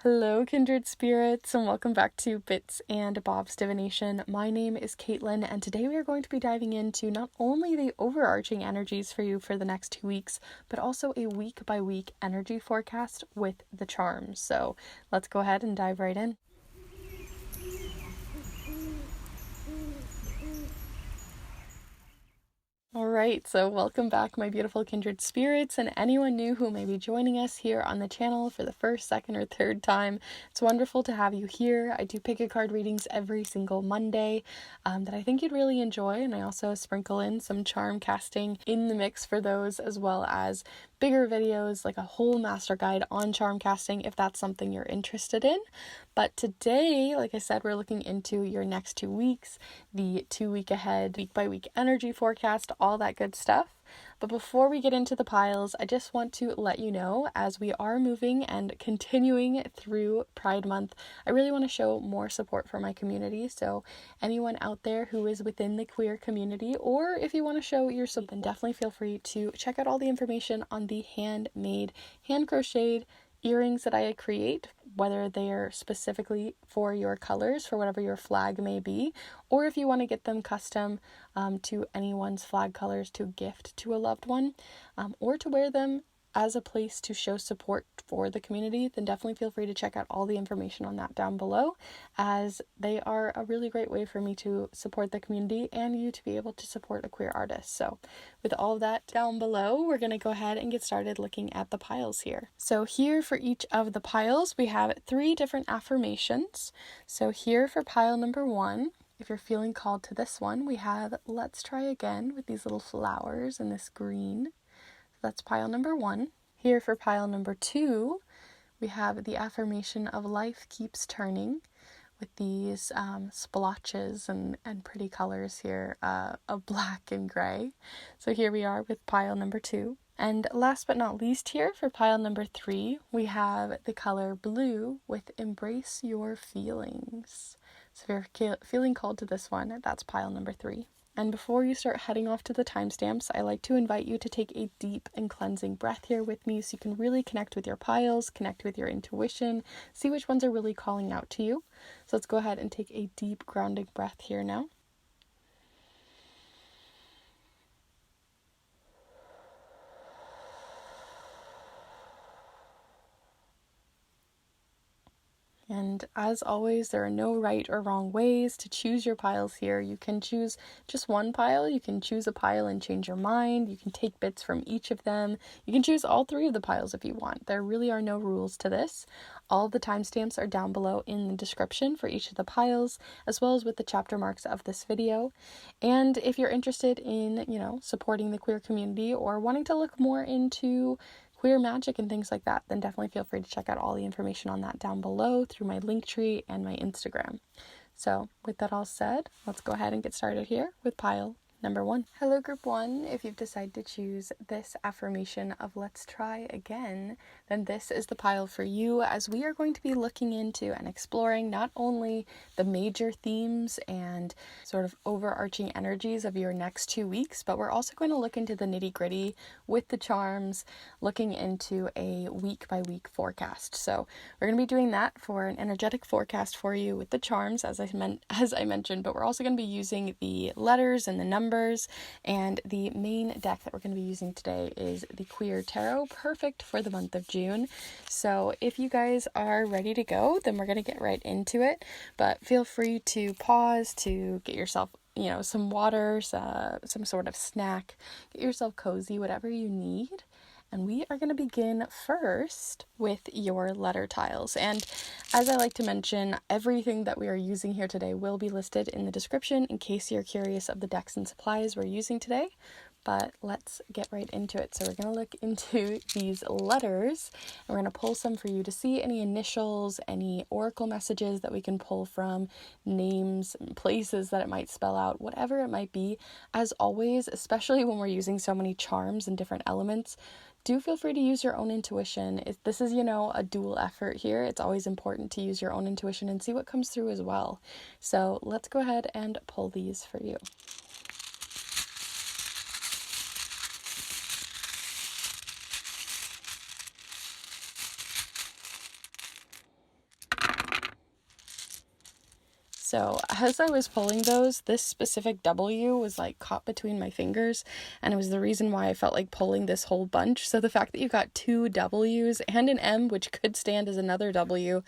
Hello, kindred spirits, and welcome back to Bits and Bob's Divination. My name is Caitlin, and today we are going to be diving into not only the overarching energies for you for the next 2 weeks, but also a week-by-week energy forecast with the charms. So let's go ahead and dive right in. Alright, so welcome back, my beautiful kindred spirits, and anyone new who may be joining us here on the channel for the first, second, or third time. It's wonderful to have you here. I do pick a card readings every single Monday that I think you'd really enjoy, and I also sprinkle in some charm casting in the mix for those, as well as bigger videos like a whole master guide on charm casting if that's something you're interested in. But today, like I said, we're looking into your next 2 weeks, the 2 week ahead, week by week energy forecast, all that good stuff. But before we get into the piles, I just want to let you know, as we are moving and continuing through Pride Month, I really want to show more support for my community. So anyone out there who is within the queer community, or if you want to show your support, then definitely feel free to check out all the information on the handmade, hand crocheted earrings that I create, whether they are specifically for your colors, for whatever your flag may be, or if you want to get them custom to anyone's flag colors to gift to a loved one, or to wear them as a place to show support for the community, then definitely feel free to check out all the information on that down below, as they are a really great way for me to support the community and you to be able to support a queer artist. So with all of that down below, we're going to go ahead and get started looking at the piles here. So here for each of the piles, we have 3 different affirmations. So here for pile number 1, if you're feeling called to this one, we have "Let's try again" with these little flowers and this green. That's pile number 1. Here for pile number 2, we have the affirmation of "Life keeps turning" with these splotches and pretty colors here of black and gray. So here we are with pile number 2. And last but not least, here for pile number 3, we have the color blue with "Embrace your feelings." So if you're feeling called to this one, that's pile number 3. And before you start heading off to the timestamps, I like to invite you to take a deep and cleansing breath here with me so you can really connect with your piles, connect with your intuition, see which ones are really calling out to you. So let's go ahead and take a deep grounding breath here now. And as always, there are no right or wrong ways to choose your piles here. You can choose just one pile, you can choose a pile and change your mind, you can take bits from each of them, you can choose all 3 of the piles if you want. There really are no rules to this. All the timestamps are down below in the description for each of the piles, as well as with the chapter marks of this video. And if you're interested in, supporting the queer community or wanting to look more into queer magic and things like that, then definitely feel free to check out all the information on that down below through my Linktree and my Instagram. So with that all said, let's go ahead and get started here with pile number 1. Hello group 1, if you've decided to choose this affirmation of "Let's try again," then this is the pile for you, as we are going to be looking into and exploring not only the major themes and sort of overarching energies of your next 2 weeks, but we're also going to look into the nitty-gritty with the charms, looking into a week by week forecast. So we're going to be doing that for an energetic forecast for you with the charms, as I mentioned, but we're also going to be using the letters and the numbers. And the main deck that we're going to be using today is the Queer Tarot, perfect for the month of June. So if you guys are ready to go, then we're going to get right into it. But feel free to pause to get yourself some water, some sort of snack, get yourself cozy, whatever you need. And we are going to begin first with your letter tiles. And as I like to mention, everything that we are using here today will be listed in the description in case you're curious of the decks and supplies we're using today. But let's get right into it. So we're going to look into these letters, and we're going to pull some for you to see any initials, any oracle messages that we can pull from, names, places that it might spell out, whatever it might be. As always, especially when we're using so many charms and different elements, do feel free to use your own intuition. This is, a dual effort here. It's always important to use your own intuition and see what comes through as well. So let's go ahead and pull these for you. So as I was pulling those, this specific W was like caught between my fingers, and it was the reason why I felt like pulling this whole bunch. So the fact that you got two W's and an M, which could stand as another W,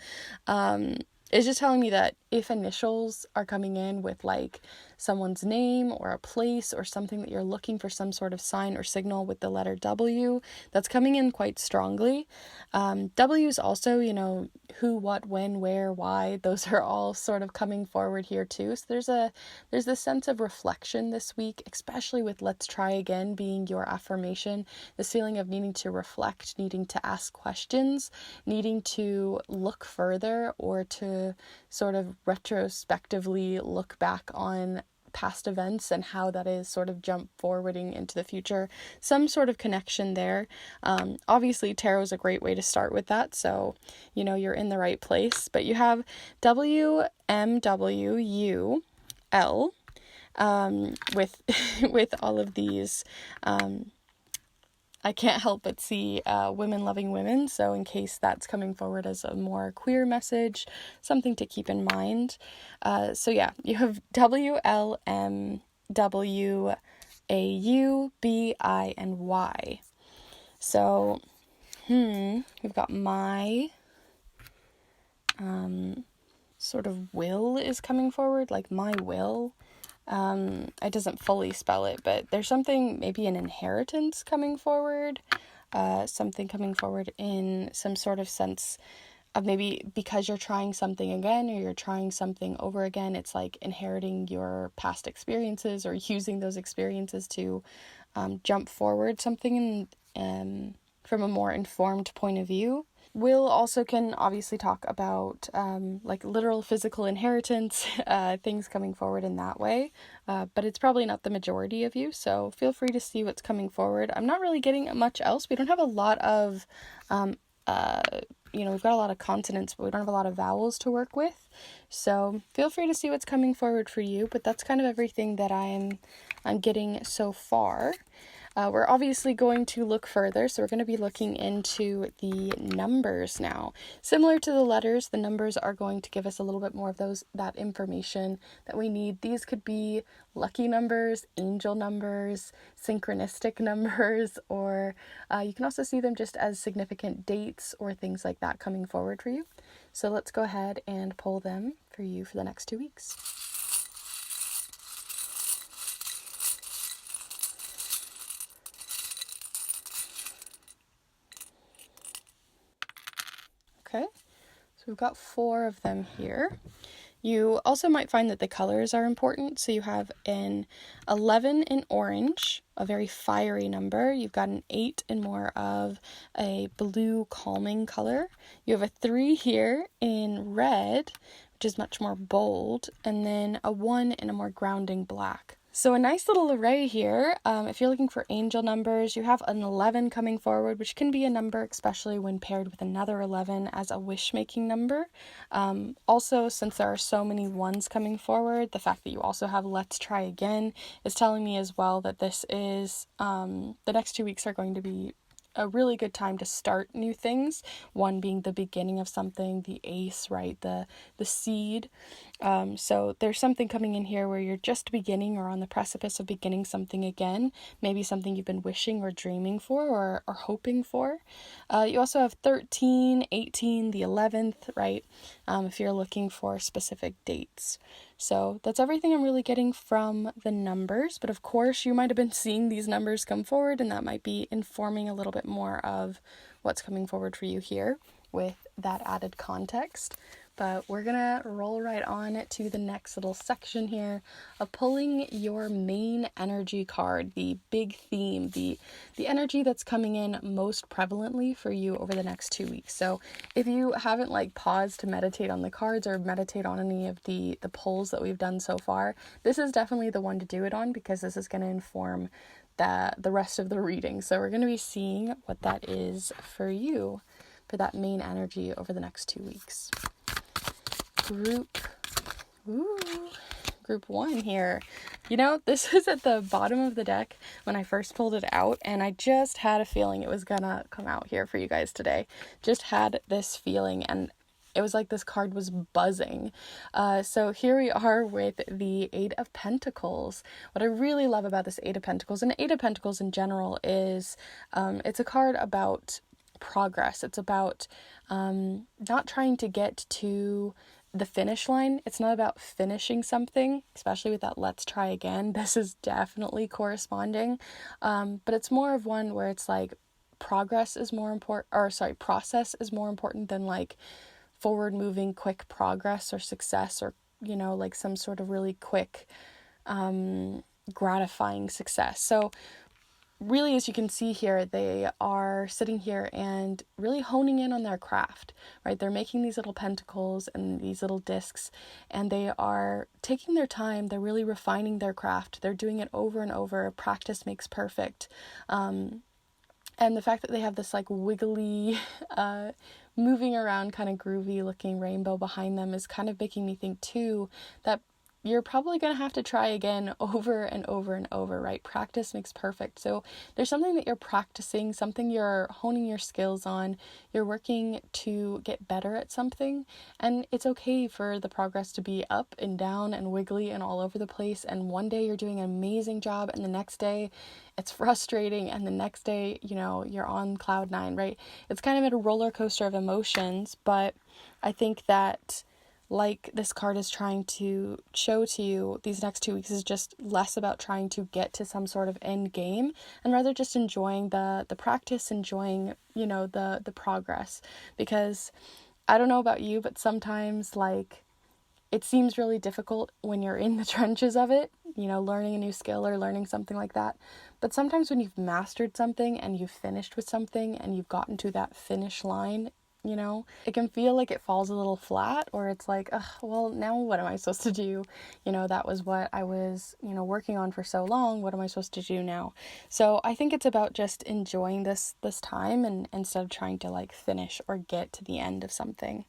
is just telling me that if initials are coming in with like someone's name or a place or something that you're looking for some sort of sign or signal with the letter W, that's coming in quite strongly. W's also, you know, who, what, when, where, why, those are all sort of coming forward here too. So there's this sense of reflection this week, especially with let's try again being your affirmation, this feeling of needing to reflect, needing to ask questions, needing to look further or to sort of retrospectively look back on past events and how that is sort of jump forwarding into the future. Some sort of connection there. Obviously, tarot is a great way to start with that, so you know you're in the right place. But you have WMWUL with with all of these. I can't help but see women loving women, so in case that's coming forward as a more queer message, something to keep in mind. So yeah, you have WLMWAU, and Y. So, we've got my sort of will is coming forward, like my will. It doesn't fully spell it, but there's something, maybe an inheritance coming forward, something coming forward in some sort of sense of maybe because you're trying something again or you're trying something over again, it's like inheriting your past experiences or using those experiences to jump forward something from a more informed point of view. Will also can obviously talk about like literal physical inheritance, things coming forward in that way, but it's probably not the majority of you, so feel free to see what's coming forward. I'm not really getting much else. We don't have a lot of, we've got a lot of consonants, but we don't have a lot of vowels to work with, so feel free to see what's coming forward for you, but that's kind of everything that I'm getting so far. We're obviously going to look further, so we're going to be looking into the numbers now. Similar to the letters, the numbers are going to give us a little bit more of that information that we need. These could be lucky numbers, angel numbers, synchronistic numbers, or you can also see them just as significant dates or things like that coming forward for you. So let's go ahead and pull them for you for the next 2 weeks. Okay, so we've got 4 of them here. You also might find that the colors are important. So you have an 11 in orange, a very fiery number. You've got an 8 in more of a blue calming color. You have a 3 here in red, which is much more bold, and then a 1 in a more grounding black. So a nice little array here. If you're looking for angel numbers, you have an 11 coming forward, which can be a number, especially when paired with another 11 as a wish-making number. Also, since there are so many 1s coming forward, the fact that you also have let's try again is telling me as well that this is, the next 2 weeks are going to be a really good time to start new things. 1 being the beginning of something, the ace, right? The seed. So there's something coming in here where you're just beginning or on the precipice of beginning something again, maybe something you've been wishing or dreaming for or hoping for. You also have 13, 18, the 11th, right? If you're looking for specific dates. So that's everything I'm really getting from the numbers, but of course you might have been seeing these numbers come forward and that might be informing a little bit more of what's coming forward for you here with that added context. But we're gonna roll right on to the next little section here of pulling your main energy card, the big theme, the energy that's coming in most prevalently for you over the next 2 weeks. So if you haven't paused to meditate on the cards or meditate on any of the pulls that we've done so far, this is definitely the one to do it on because this is going to inform the rest of the reading. So we're going to be seeing what that is for you for that main energy over the next 2 weeks. Group 1 here. This was at the bottom of the deck when I first pulled it out, and I just had a feeling it was gonna come out here for you guys today. Just had this feeling, and it was like this card was buzzing. So here we are with the Eight of Pentacles. What I really love about this Eight of Pentacles, and Eight of Pentacles in general, is it's a card about progress. It's about not trying to get to the finish line. It's not about finishing something, especially with that let's try again. This is definitely corresponding. But it's more of one where it's like process is more important than like forward moving quick progress or success, or like some sort of really quick gratifying success. So really, as you can see here, they are sitting here and really honing in on their craft, right? They're making these little pentacles and these little discs, and they are taking their time. They're really refining their craft. They're doing it over and over. Practice makes perfect. And the fact that they have this like wiggly, moving around kind of groovy looking rainbow behind them is kind of making me think too that you're probably going to have to try again over and over and over, right? Practice makes perfect. So there's something that you're practicing, something you're honing your skills on, you're working to get better at something, and it's okay for the progress to be up and down and wiggly and all over the place, and one day you're doing an amazing job, and the next day it's frustrating, and the next day, you're on cloud nine, right? It's kind of a roller coaster of emotions, but I think that like this card is trying to show to you, these next 2 weeks is just less about trying to get to some sort of end game, and rather just enjoying the practice, enjoying, the progress. Because I don't know about you, but sometimes like it seems really difficult when you're in the trenches of it, learning a new skill or learning something like that. But sometimes when you've mastered something and you've finished with something and you've gotten to that finish line, it can feel like it falls a little flat, or it's like, well, now what am I supposed to do? That was what I was, working on for so long. What am I supposed to do now? So I think it's about just enjoying this time, and instead of trying to like finish or get to the end of something.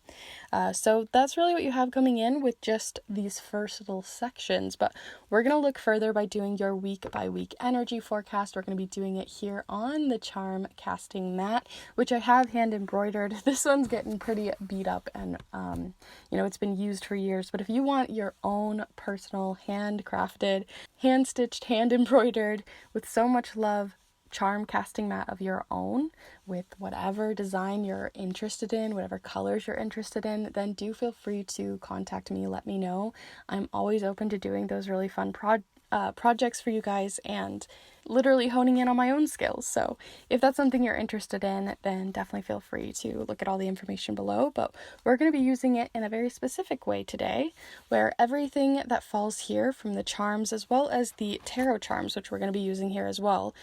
So that's really what you have coming in with just these first little sections. But we're going to look further by doing your week by week energy forecast. We're going to be doing it here on the charm casting mat, which I have hand embroidered. This one's getting pretty beat up, and it's been used for years. But if you want your own personal handcrafted, hand stitched, hand embroidered, with so much love charm casting mat of your own, with whatever design you're interested in, whatever colors you're interested in, then do feel free to contact me. Let me know. I'm always open to doing those really fun projects for you guys, and literally honing in on my own skills. So if that's something you're interested in, then definitely feel free to look at all the information below. But we're going to be using it in a very specific way today, where everything that falls here from the charms, as well as the tarot charms, which we're going to be using here as well,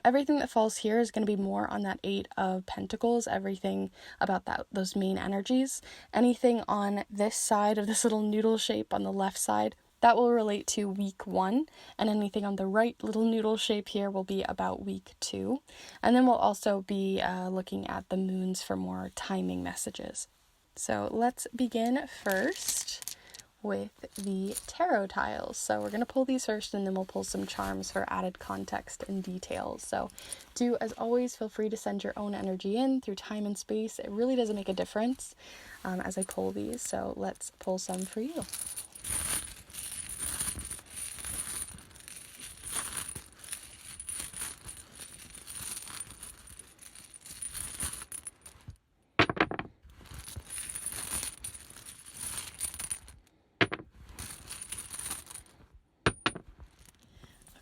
everything that falls here is going to be more on that Eight of Pentacles, everything about those main energies. Anything on this side of this little noodle shape on the left side, that will relate to week 1, and anything on the right little noodle shape here will be about week 2. And then we'll also be looking at the moons for more timing messages. So let's begin first with the tarot tiles. So we're going to pull these first, and then we'll pull some charms for added context and details. So as always, feel free to send your own energy in through time and space. It really doesn't make a difference as I pull these. So let's pull some for you.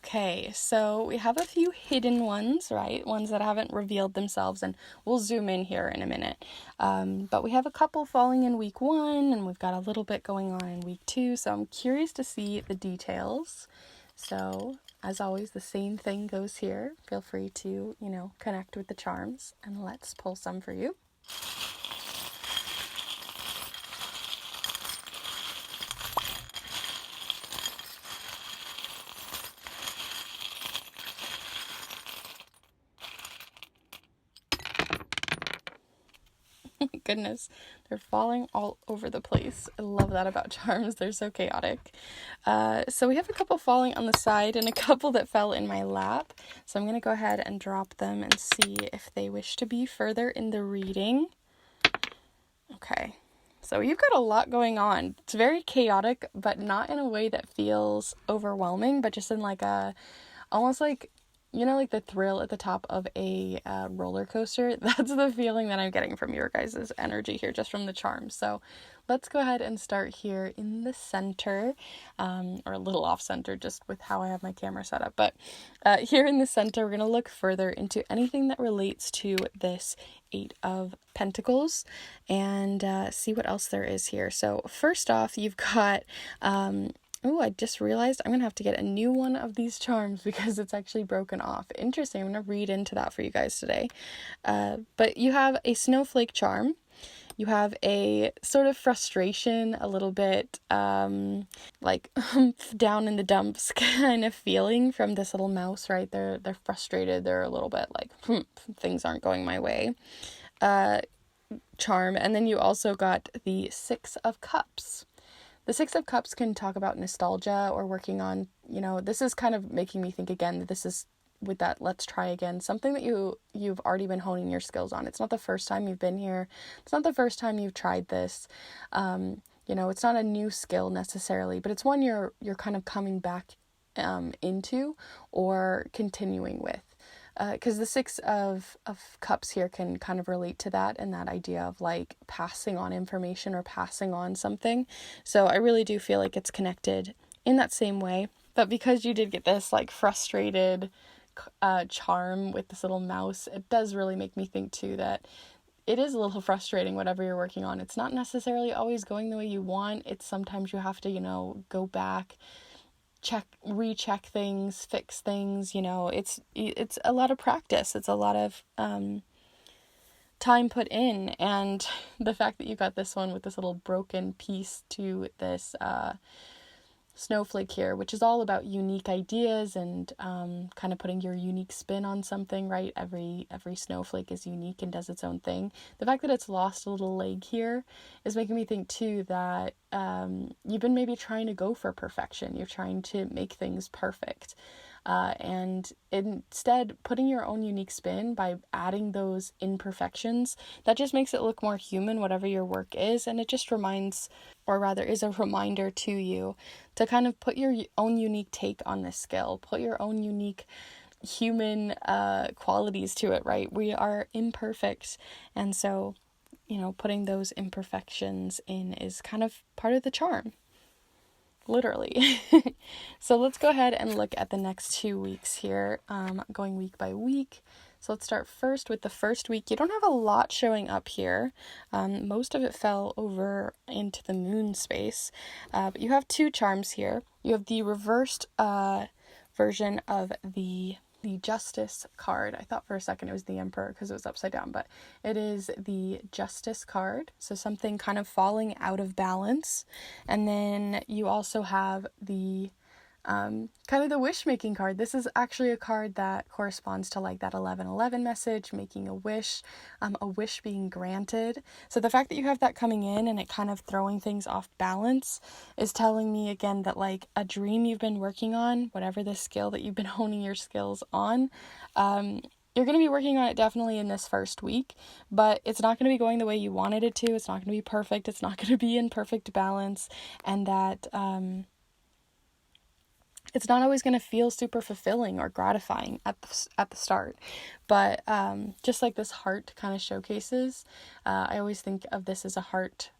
Okay, so we have a few hidden ones, right? Ones that haven't revealed themselves, and we'll zoom in here in a minute. But we have a couple falling in week 1, and we've got a little bit going on in week 2, so I'm curious to see the details. So, as always, the same thing goes here. Feel free to, connect with the charms, and let's pull some for you. Goodness, they're falling all over the place. I love that about charms. They're so chaotic. So we have a couple falling on the side and a couple that fell in my lap. So I'm going to go ahead and drop them and see if they wish to be further in the reading. Okay, So you've got a lot going on. It's very chaotic, but not in a way that feels overwhelming, but just in like almost like, like the thrill at the top of a roller coaster. That's the feeling that I'm getting from your guys' energy here, just from the charms. So let's go ahead and start here in the center, or a little off center just with how I have my camera set up. But here in the center, we're going to look further into anything that relates to this Eight of Pentacles and see what else there is here. So first off, you've got oh, I just realized I'm going to have to get a new one of these charms because it's actually broken off. Interesting. I'm going to read into that for you guys today. But you have a snowflake charm. You have a sort of frustration, a little bit like down in the dumps kind of feeling from this little mouse, right? They're frustrated. They're a little bit like, things aren't going my way. Charm. And then you also got the Six of Cups. The Six of Cups can talk about nostalgia or working on, this is kind of making me think again that this is with that let's try again, something that you've already been honing your skills on. It's not the first time you've been here. It's not the first time you've tried this. It's not a new skill necessarily, but it's one you're kind of coming back into or continuing with. Because the Six of Cups here can kind of relate to that and that idea of like passing on information or passing on something. So I really do feel like it's connected in that same way. But because you did get this like frustrated charm with this little mouse, it does really make me think too that it is a little frustrating whatever you're working on. It's not necessarily always going the way you want. It's sometimes you have to, go back, recheck things, fix things, it's a lot of practice. It's a lot of time put in, and the fact that you got this one with this little broken piece to this snowflake here, which is all about unique ideas and kind of putting your unique spin on something, right? Every snowflake is unique and does its own thing. The fact that it's lost a little leg here is making me think too that you've been maybe trying to go for perfection. You're trying to make things perfect. And instead putting your own unique spin by adding those imperfections, that just makes it look more human, whatever your work is. And it just reminds, or rather is a reminder to you to kind of put your own unique take on this skill, put your own unique human qualities to it, right? We are imperfect. And so, putting those imperfections in is kind of part of the charm. Literally. So let's go ahead and look at the next 2 weeks here, going week by week. So let's start first with the first week. You don't have a lot showing up here. Most of it fell over into the moon space. But you have 2 charms here. You have the reversed version of the Justice card. I thought for a second it was the Emperor because it was upside down, but it is the Justice card. So something kind of falling out of balance. And then you also have the kind of the wish-making card. This is actually a card that corresponds to like that 1111 message, making a wish being granted. So the fact that you have that coming in and it kind of throwing things off balance is telling me again that like a dream you've been working on, whatever the skill that you've been honing your skills on, you're going to be working on it definitely in this first week, but it's not going to be going the way you wanted it to. It's not going to be perfect. It's not going to be in perfect balance, and that it's not always going to feel super fulfilling or gratifying at the start. But just like this heart kind of showcases, I always think of this as a heart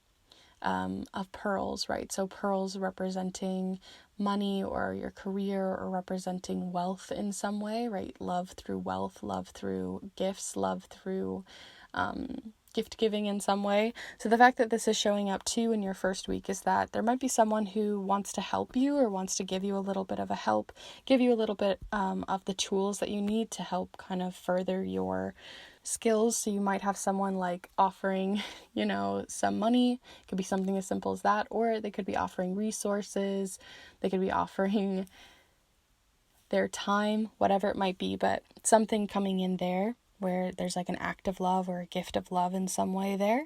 of pearls, right? So pearls representing money or your career, or representing wealth in some way, right? Love through wealth, love through gifts, love through gift giving in some way. So the fact that this is showing up too in your first week is that there might be someone who wants to help you or wants to give you a little bit of a help, give you a little bit of the tools that you need to help kind of further your skills. So you might have someone like offering, some money. It could be something as simple as that, or they could be offering resources. They could be offering their time, whatever it might be, but something coming in there where there's like an act of love or a gift of love in some way there.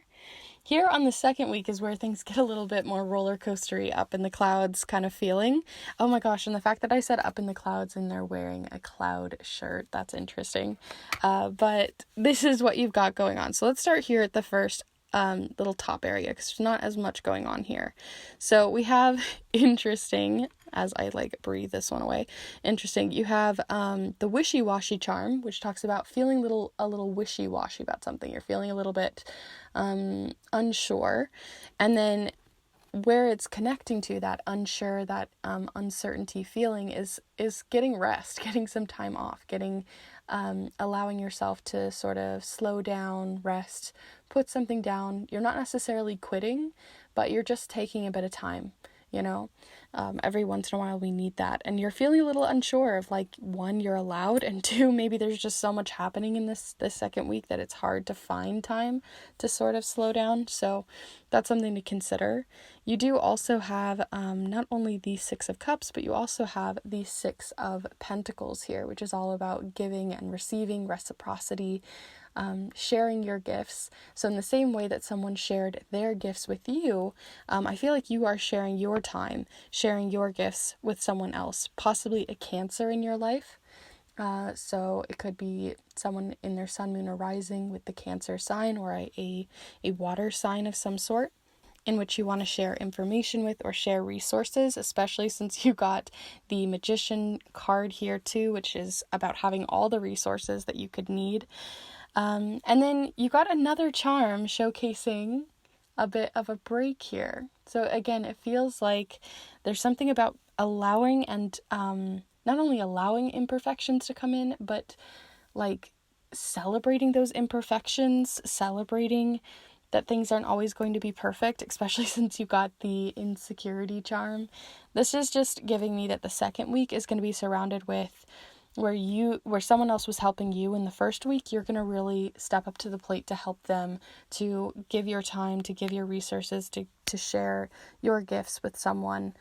Here on the second week is where things get a little bit more roller coastery, up in the clouds kind of feeling. Oh my gosh, and the fact that I said up in the clouds and they're wearing a cloud shirt, that's interesting. But this is what you've got going on. So let's start here at the first little top area because there's not as much going on here. So we have interesting, as I like breathe this one away, interesting, you have the wishy-washy charm, which talks about feeling a little wishy-washy about something. You're feeling a little bit unsure. And then where it's connecting to that unsure, that uncertainty feeling is getting rest, getting some time off, allowing yourself to sort of slow down, rest, put something down. You're not necessarily quitting, but you're just taking a bit of time, you know? Every once in a while we need that. And you're feeling a little unsure of, like, one, you're allowed, and two, maybe there's just so much happening in this second week that it's hard to find time to sort of slow down. So that's something to consider. You do also have not only the Six of Cups, but you also have the Six of Pentacles here, which is all about giving and receiving, reciprocity, sharing your gifts. So in the same way that someone shared their gifts with you, I feel like you are sharing your time, sharing your gifts with someone else, possibly a Cancer in your life. So it could be someone in their sun, moon, or rising with the Cancer sign, or a water sign of some sort, in which you want to share information with or share resources, especially since you got the Magician card here too, which is about having all the resources that you could need. And then you got another charm showcasing a bit of a break here. So again, it feels like there's something about allowing and not only allowing imperfections to come in, but like celebrating those imperfections, celebrating that things aren't always going to be perfect, especially since you got the insecurity charm. This is just giving me that the second week is going to be surrounded with where someone else was helping you in the first week, you're going to really step up to the plate to help them, to give your time, to give your resources, to share your gifts with someone,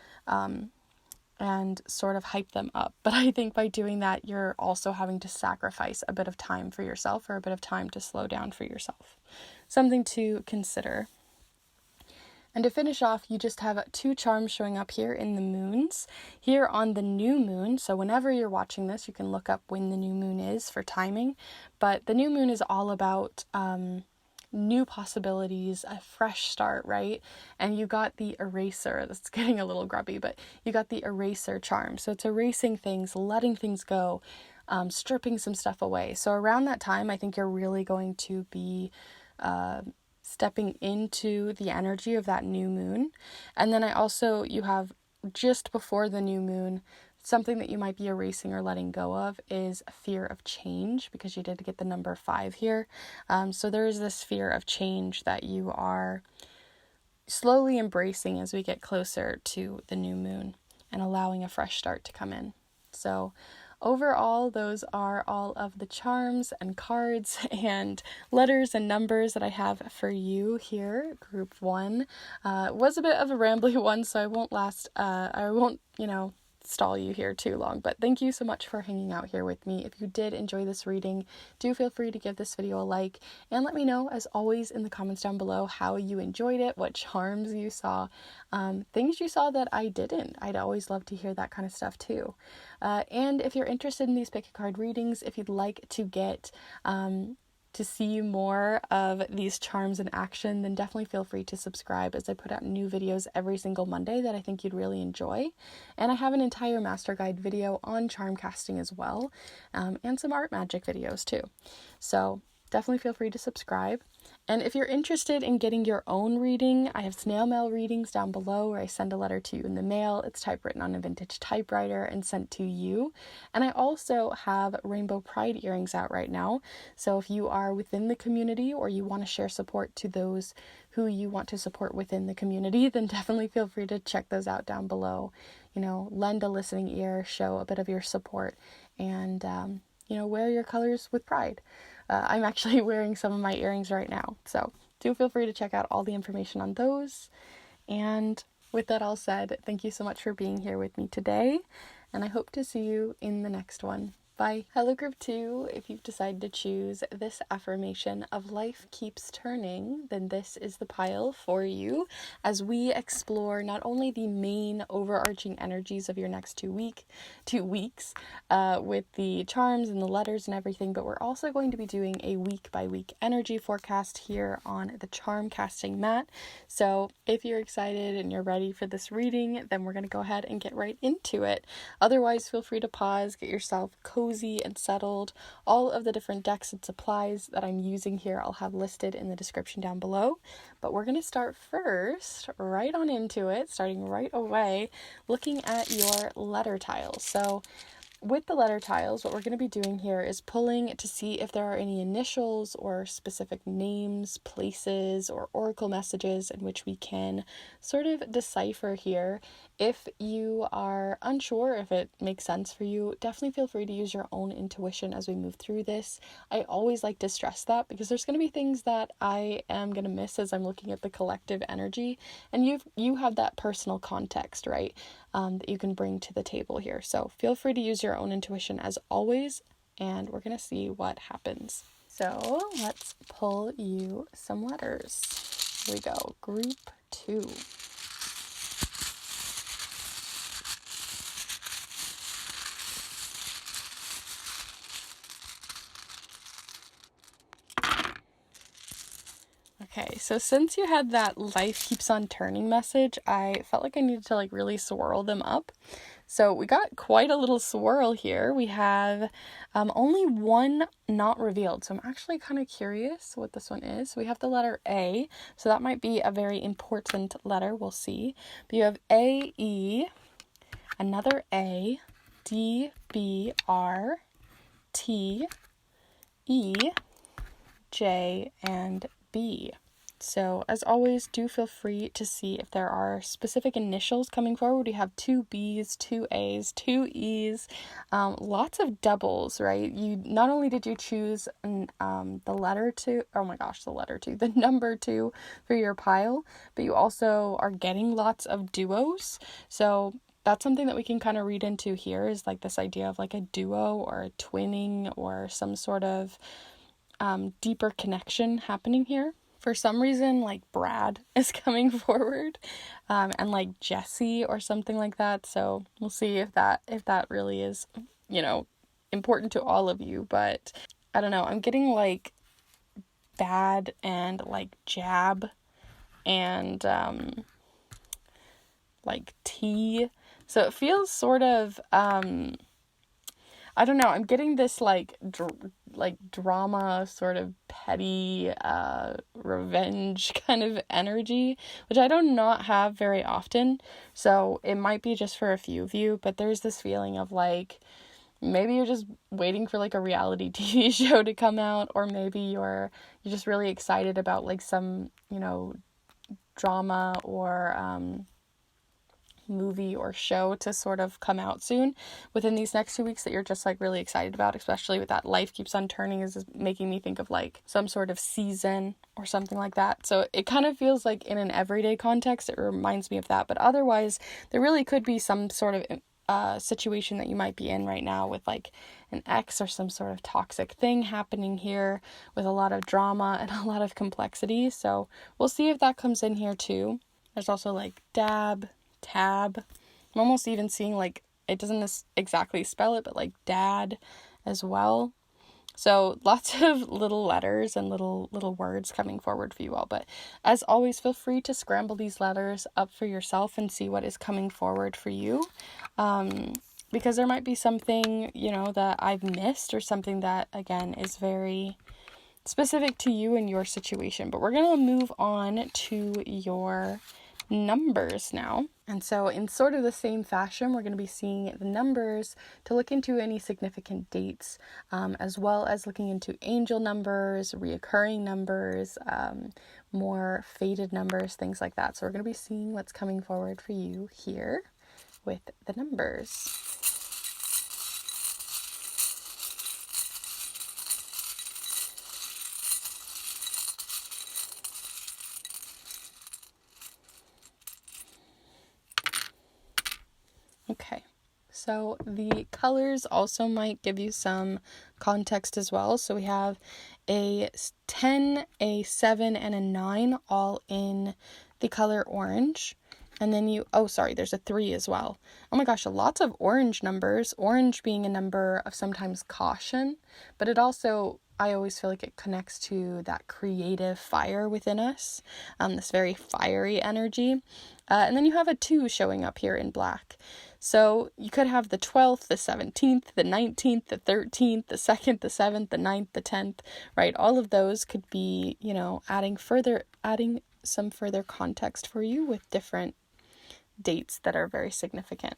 and sort of hype them up. But I think by doing that, you're also having to sacrifice a bit of time for yourself, or a bit of time to slow down for yourself. Something to consider. And to finish off, you just have 2 charms showing up here in the moons. Here on the new moon, so whenever you're watching this, you can look up when the new moon is for timing. But the new moon is all about new possibilities, a fresh start, right? And you got the eraser. That's getting a little grubby, but you got the eraser charm. So it's erasing things, letting things go, stripping some stuff away. So around that time, I think you're really going to be stepping into the energy of that new moon. And then you have just before the new moon, something that you might be erasing or letting go of is a fear of change, because you did get the number 5 here. So there is this fear of change that you are slowly embracing as we get closer to the new moon and allowing a fresh start to come in. So overall, those are all of the charms and cards and letters and numbers that I have for you here, group 1. It was a bit of a rambly one, so I won't stall you here too long, but thank you so much for hanging out here with me. If you did enjoy this reading, do feel free to give this video a like, and let me know, as always, in the comments down below how you enjoyed it, what charms you saw, things you saw that I didn't. I'd always love to hear that kind of stuff too. And if you're interested in these pick a card readings, if you'd like to get to see more of these charms in action, then definitely feel free to subscribe, as I put out new videos every single Monday that I think you'd really enjoy. And I have an entire master guide video on charm casting as well, and some art magic videos too. So definitely feel free to subscribe. And if you're interested in getting your own reading, I have snail mail readings down below where I send a letter to you in the mail. It's typewritten on a vintage typewriter and sent to you. And I also have Rainbow Pride earrings out right now. So if you are within the community, or you want to share support to those who you want to support within the community, then definitely feel free to check those out down below. Lend a listening ear, show a bit of your support, and wear your colors with pride. I'm actually wearing some of my earrings right now, so do feel free to check out all the information on those. And with that all said, thank you so much for being here with me today, and I hope to see you in the next one. Bye. Hello group 2, if you've decided to choose this affirmation of life keeps turning, then this is the pile for you as we explore not only the main overarching energies of your next 2 weeks with the charms and the letters and everything, but we're also going to be doing a week by week energy forecast here on the charm casting mat. So if you're excited and you're ready for this reading, then we're going to go ahead and get right into it. Otherwise, feel free to pause, get yourself cozy and settled. All of the different decks and supplies that I'm using here I'll have listed in the description down below. But we're going to start first, right on into it, starting right away, looking at your letter tiles. So with the letter tiles, what we're going to be doing here is pulling to see if there are any initials or specific names, places, or oracle messages in which we can sort of decipher here. If you are unsure if it makes sense for you, definitely feel free to use your own intuition as we move through this. I always like to stress that because there's going to be things that I am going to miss as I'm looking at the collective energy, and you have that personal context, right, that you can bring to the table here. So feel free to use your own intuition as always, and we're going to see what happens. So let's pull you some letters. Here we go. Group 2. Okay, so since you had that life keeps on turning message, I felt like I needed to really swirl them up. So we got quite a little swirl here. We have only one not revealed. So I'm actually kind of curious what this one is. We have the letter A. So that might be a very important letter. We'll see. But you have A, E, another A, D, B, R, T, E, J, and B. So as always, do feel free to see if there are specific initials coming forward. We have 2 B's, 2 A's, 2 E's, lots of doubles, right? You not only did you choose the letter 2, oh my gosh, the number 2 for your pile, but you also are getting lots of duos. So that's something that we can kind of read into here, is this idea of a duo or a twinning or some sort of deeper connection happening here. For some reason, Brad is coming forward, and Jesse or something like that. So we'll see if that really is, important to all of you. But I don't know. I'm getting bad and jab and tea. So it feels sort of I don't know, I'm getting this drama, sort of petty revenge kind of energy, which I do not have very often. So it might be just for a few of you, but there's this feeling of maybe you're just waiting for a reality TV show to come out, or maybe you're just really excited about some, drama or movie or show to sort of come out soon within these next 2 weeks that you're just really excited about, especially with that life keeps on turning is making me think of some sort of season or something like that. So it kind of feels in an everyday context, it reminds me of that. But otherwise, there really could be some sort of situation that you might be in right now with an ex or some sort of toxic thing happening here with a lot of drama and a lot of complexity. So we'll see if that comes in here too. There's also dab, tab. I'm almost even seeing it doesn't exactly spell it, but dad as well. So lots of little letters and little words coming forward for you all. But as always, feel free to scramble these letters up for yourself and see what is coming forward for you. Because there might be something, that I've missed, or something that, again, is very specific to you and your situation. But we're going to move on to your numbers now. And so in sort of the same fashion, we're going to be seeing the numbers to look into any significant dates, as well as looking into angel numbers, reoccurring numbers, more faded numbers, things like that. So we're going to be seeing what's coming forward for you here with the numbers. Okay, So the colors also might give you some context as well. So we have a 10, a 7, and a 9 all in the color orange. And then there's a 3 as well. Oh my gosh, lots of orange numbers. Orange being a number of sometimes caution, but it also, I always feel like it connects to that creative fire within us, this very fiery energy. And then you have a 2 showing up here in black. So you could have the 12th, the 17th, the 19th, the 13th, the 2nd, the 7th, the 9th, the 10th, right? All of those could be, adding some further context for you with different dates that are very significant.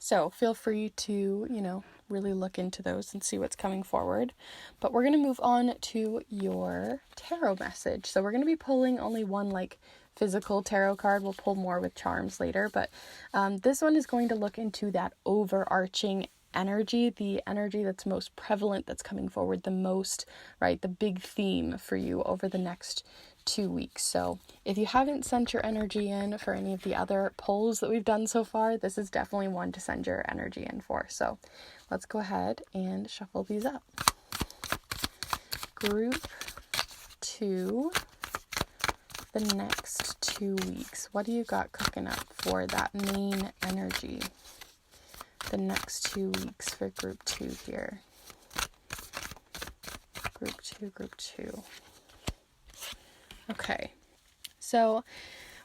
So feel free to, really look into those and see what's coming forward. But we're going to move on to your tarot message. So we're going to be pulling only one physical tarot card. We'll pull more with charms later, but this one is going to look into that overarching energy, the energy that's most prevalent, that's coming forward the most, right? The big theme for you over the next 2 weeks. So if you haven't sent your energy in for any of the other polls that we've done so far, this is definitely one to send your energy in for. So let's go ahead and shuffle these up. Group 2, the next 2 weeks. What do you got cooking up for that main energy? The next 2 weeks for group 2 here. Group 2. Okay, so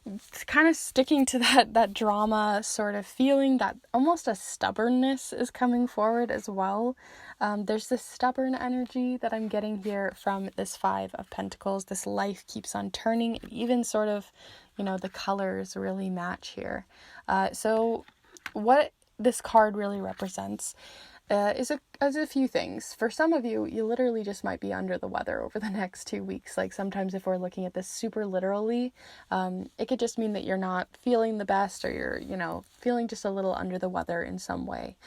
it's kind of sticking to that drama sort of feeling, that almost a stubbornness is coming forward as well. There's this stubborn energy that I'm getting here from this 5 of Pentacles. This life keeps on turning, and even sort of, the colors really match here. So what this card really represents is a few things. For some of you, you literally just might be under the weather over the next 2 weeks. Sometimes if we're looking at this super literally, it could just mean that you're not feeling the best, or you're, feeling just a little under the weather in some way.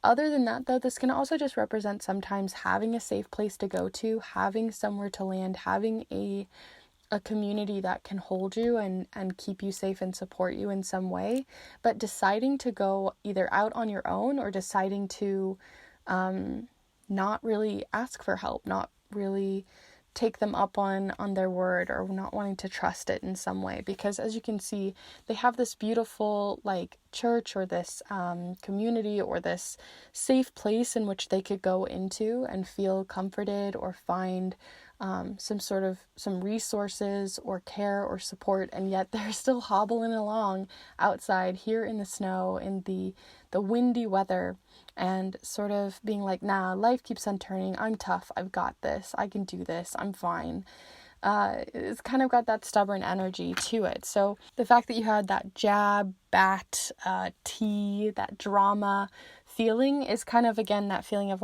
Other than that, though, this can also just represent sometimes having a safe place to go to, having somewhere to land, having a community that can hold you and keep you safe and support you in some way, but deciding to go either out on your own, or deciding to not really ask for help, not really take them up on their word, or not wanting to trust it in some way. Because as you can see, they have this beautiful church, or this community, or this safe place in which they could go into and feel comforted, or find some resources or care or support, and yet they're still hobbling along outside here in the snow, in the windy weather, and sort of being like, nah, life keeps on turning, I'm tough, I've got this, I can do this, I'm fine. It's kind of got that stubborn energy to it. So the fact that you had that jab, bat, tea, that drama feeling is kind of, again, that feeling of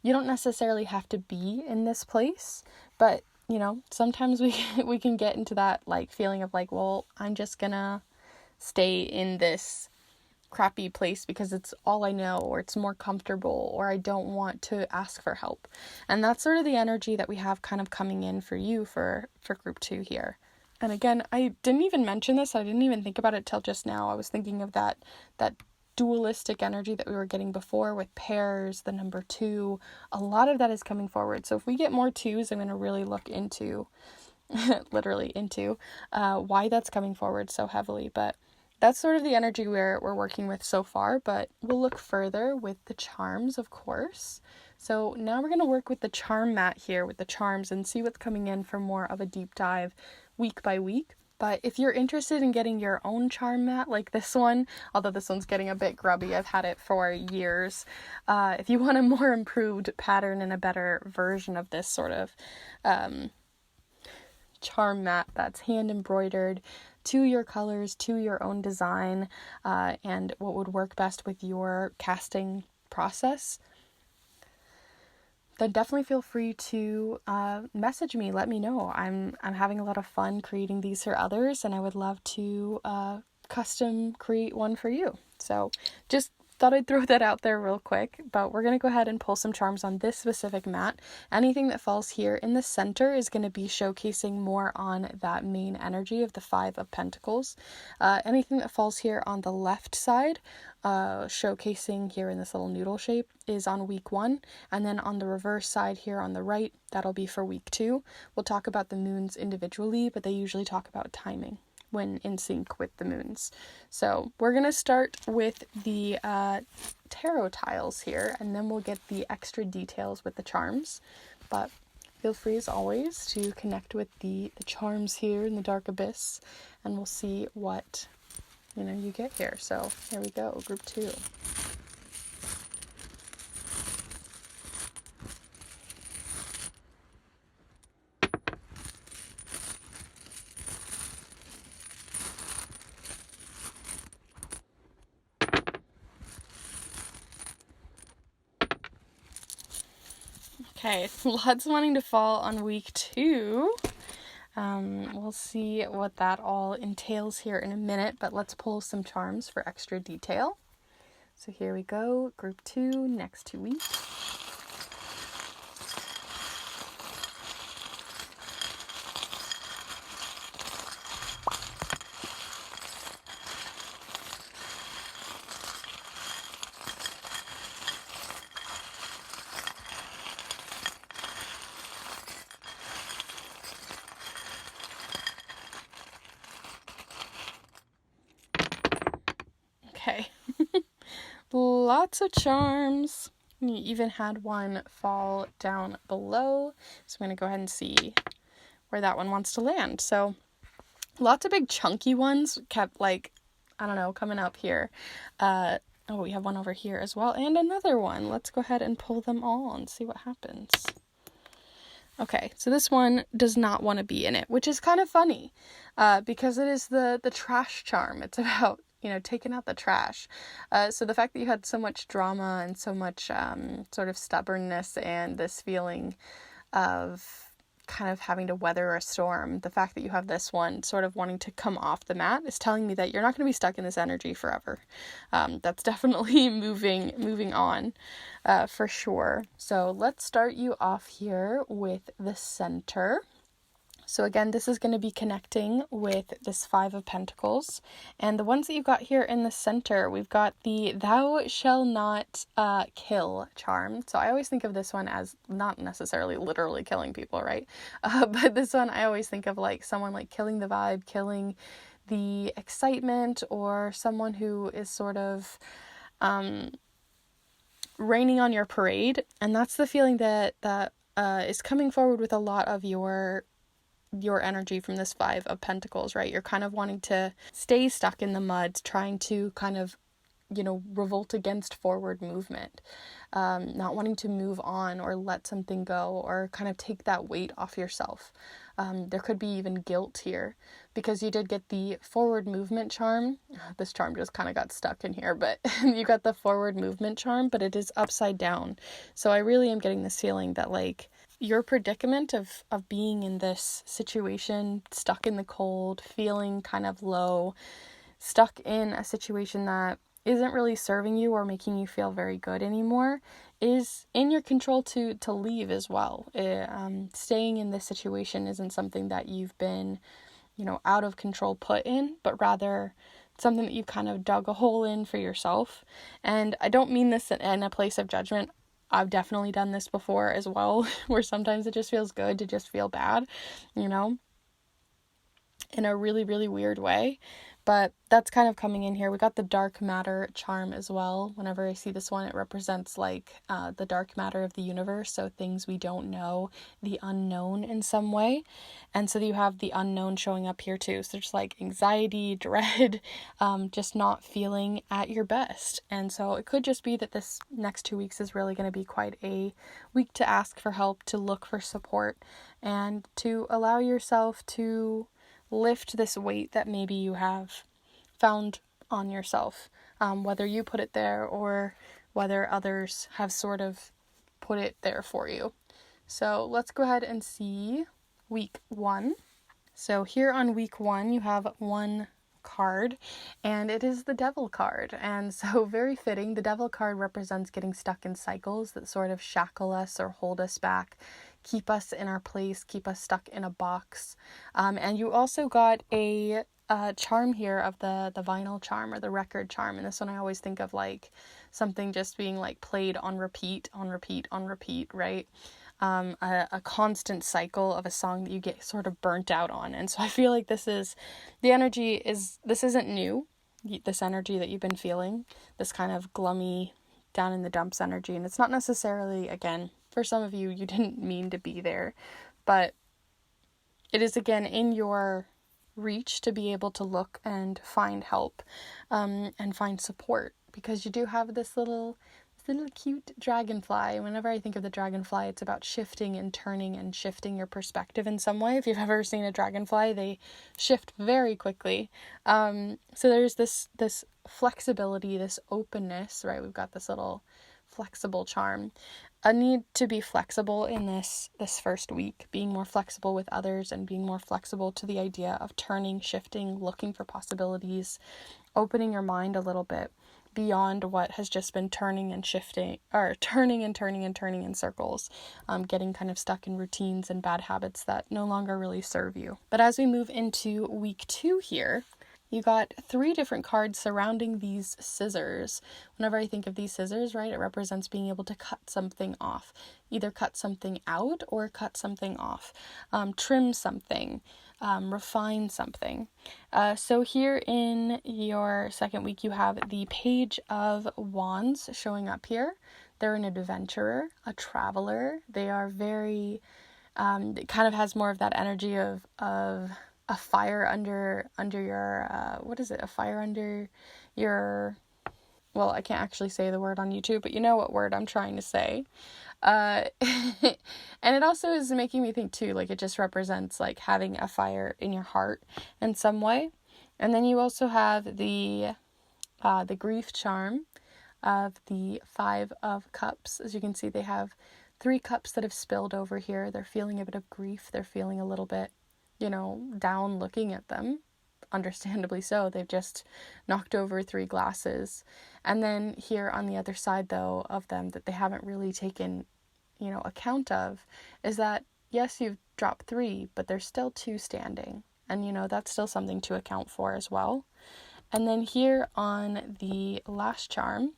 you don't necessarily have to be in this place, but sometimes we can get into that feeling of well, I'm just gonna stay in this crappy place because it's all I know, or it's more comfortable, or I don't want to ask for help. And that's sort of the energy that we have kind of coming in for you for group 2 here. And again, I didn't even mention this, I didn't even think about it till just now. I was thinking of that dualistic energy that we were getting before with pairs, the number 2. A lot of that is coming forward. So if we get more 2s, I'm going to really look into literally into why that's coming forward so heavily. But that's sort of the energy we're working with so far, but we'll look further with the charms, of course. So now we're going to work with the charm mat here with the charms and see what's coming in for more of a deep dive week by week. But if you're interested in getting your own charm mat like this one, although this one's getting a bit grubby, I've had it for years. If you want a more improved pattern and a better version of this sort of charm mat that's hand embroidered to your colors, to your own design, and what would work best with your casting process, then definitely feel free to message me. Let me know. I'm having a lot of fun creating these for others, and I would love to custom create one for you. So just thought I'd throw that out there real quick, but we're going to go ahead and pull some charms on this specific mat. Anything that falls here in the center is going to be showcasing more on that main energy of the Five of Pentacles. Anything that falls here on the left side, showcasing here in this little noodle shape, is on week 1, and then on the reverse side here on the right, that'll be for week 2. We'll talk about the moons individually, but they usually talk about timing when in sync with the moons. So we're going to start with the tarot tiles here, and then we'll get the extra details with the charms. But feel free as always to connect with the charms here in the dark abyss, and we'll see what you get here. So here we go, group 2. Okay, lots wanting to fall on week 2. We'll see what that all entails here in a minute, but let's pull some charms for extra detail. So here we go, group 2, next 2 weeks. Okay, lots of charms. You even had one fall down below, so I'm going to go ahead and see where that one wants to land. So lots of big chunky ones kept coming up here. We have one over here as well, and another one. Let's go ahead and pull them all and see what happens. Okay, so this one does not want to be in it, which is kind of funny, because it is the trash charm. It's about taking out the trash. So the fact that you had so much drama and so much sort of stubbornness and this feeling of kind of having to weather a storm, the fact that you have this one sort of wanting to come off the mat is telling me that you're not going to be stuck in this energy forever. That's definitely moving on for sure. So let's start you off here with the center. So again, this is going to be connecting with this Five of Pentacles. And the ones that you've got here in the center, we've got the Thou Shall Not Kill charm. So I always think of this one as not necessarily literally killing people, right? But this one I always think of like someone like killing the vibe, killing the excitement, or someone who is sort of raining on your parade. And that's the feeling that is coming forward with a lot of your energy from this Five of Pentacles, right? You're kind of wanting to stay stuck in the mud, trying to kind of, revolt against forward movement, not wanting to move on or let something go or kind of take that weight off yourself. There could be even guilt here because you did get the forward movement charm. This charm just kind of got stuck in here, but you got the forward movement charm, but it is upside down. So I really am getting this feeling that like your predicament of being in this situation, stuck in the cold, feeling kind of low, stuck in a situation that isn't really serving you or making you feel very good anymore, is in your control to leave as well. Staying in this situation isn't something that you've been, out of control put in, but rather something that you've kind of dug a hole in for yourself. And I don't mean this in a place of judgment. I've definitely done this before as well, where sometimes it just feels good to just feel bad, in a really, really weird way. But that's kind of coming in here. We got the dark matter charm as well. Whenever I see this one, it represents like the dark matter of the universe. So things we don't know, the unknown in some way. And so you have the unknown showing up here too. So just like anxiety, dread, just not feeling at your best. And so it could just be that this next 2 weeks is really going to be quite a week to ask for help, to look for support, and to allow yourself to lift this weight that maybe you have found on yourself, whether you put it there or whether others have sort of put it there for you. So let's go ahead and see week 1. So here on week 1, you have one card, and it is the Devil card. And so very fitting, the Devil card represents getting stuck in cycles that sort of shackle us or hold us back, keep us in our place, keep us stuck in a box. And you also got a charm here of the vinyl charm or the record charm. And this one I always think of like something just being like played on repeat, right? A constant cycle of a song that you get sort of burnt out on. And so I feel like this isn't new, this energy that you've been feeling, this kind of glummy, down in the dumps energy. And it's not necessarily, again, for some of you, you didn't mean to be there, but it is, again, in your reach to be able to look and find help, and find support, because you do have this little cute dragonfly. Whenever I think of the dragonfly, it's about shifting and turning and shifting your perspective in some way. If you've ever seen a dragonfly, they shift very quickly. So there's this flexibility, this openness, right? We've got this little flexible charm. A need to be flexible in this first week, being more flexible with others and being more flexible to the idea of turning, shifting, looking for possibilities, opening your mind a little bit beyond what has just been turning and shifting, or turning in circles, getting kind of stuck in routines and bad habits that no longer really serve you. But as we move into week 2 here, you got 3 different cards surrounding these scissors. Whenever I think of these scissors, right, it represents being able to cut something off, either cut something out or cut something off, trim something, refine something. So here in your second week, you have the Page of Wands showing up here. They're an adventurer, a traveler. They are very, it kind of has more of that energy of a fire under your, what is it? A fire under your, well, I can't actually say the word on YouTube, but you know what word I'm trying to say. And it also is making me think too, like it just represents like having a fire in your heart in some way. And then you also have the grief charm of the 5 of Cups. As you can see, they have 3 cups that have spilled over here. They're feeling a bit of grief. They're feeling a little bit, down looking at them. Understandably so. They've just knocked over 3 glasses. And then here on the other side, though, of them that they haven't really taken, account of, is that, yes, you've dropped 3, but there's still 2 standing. And, that's still something to account for as well. And then here on the last charm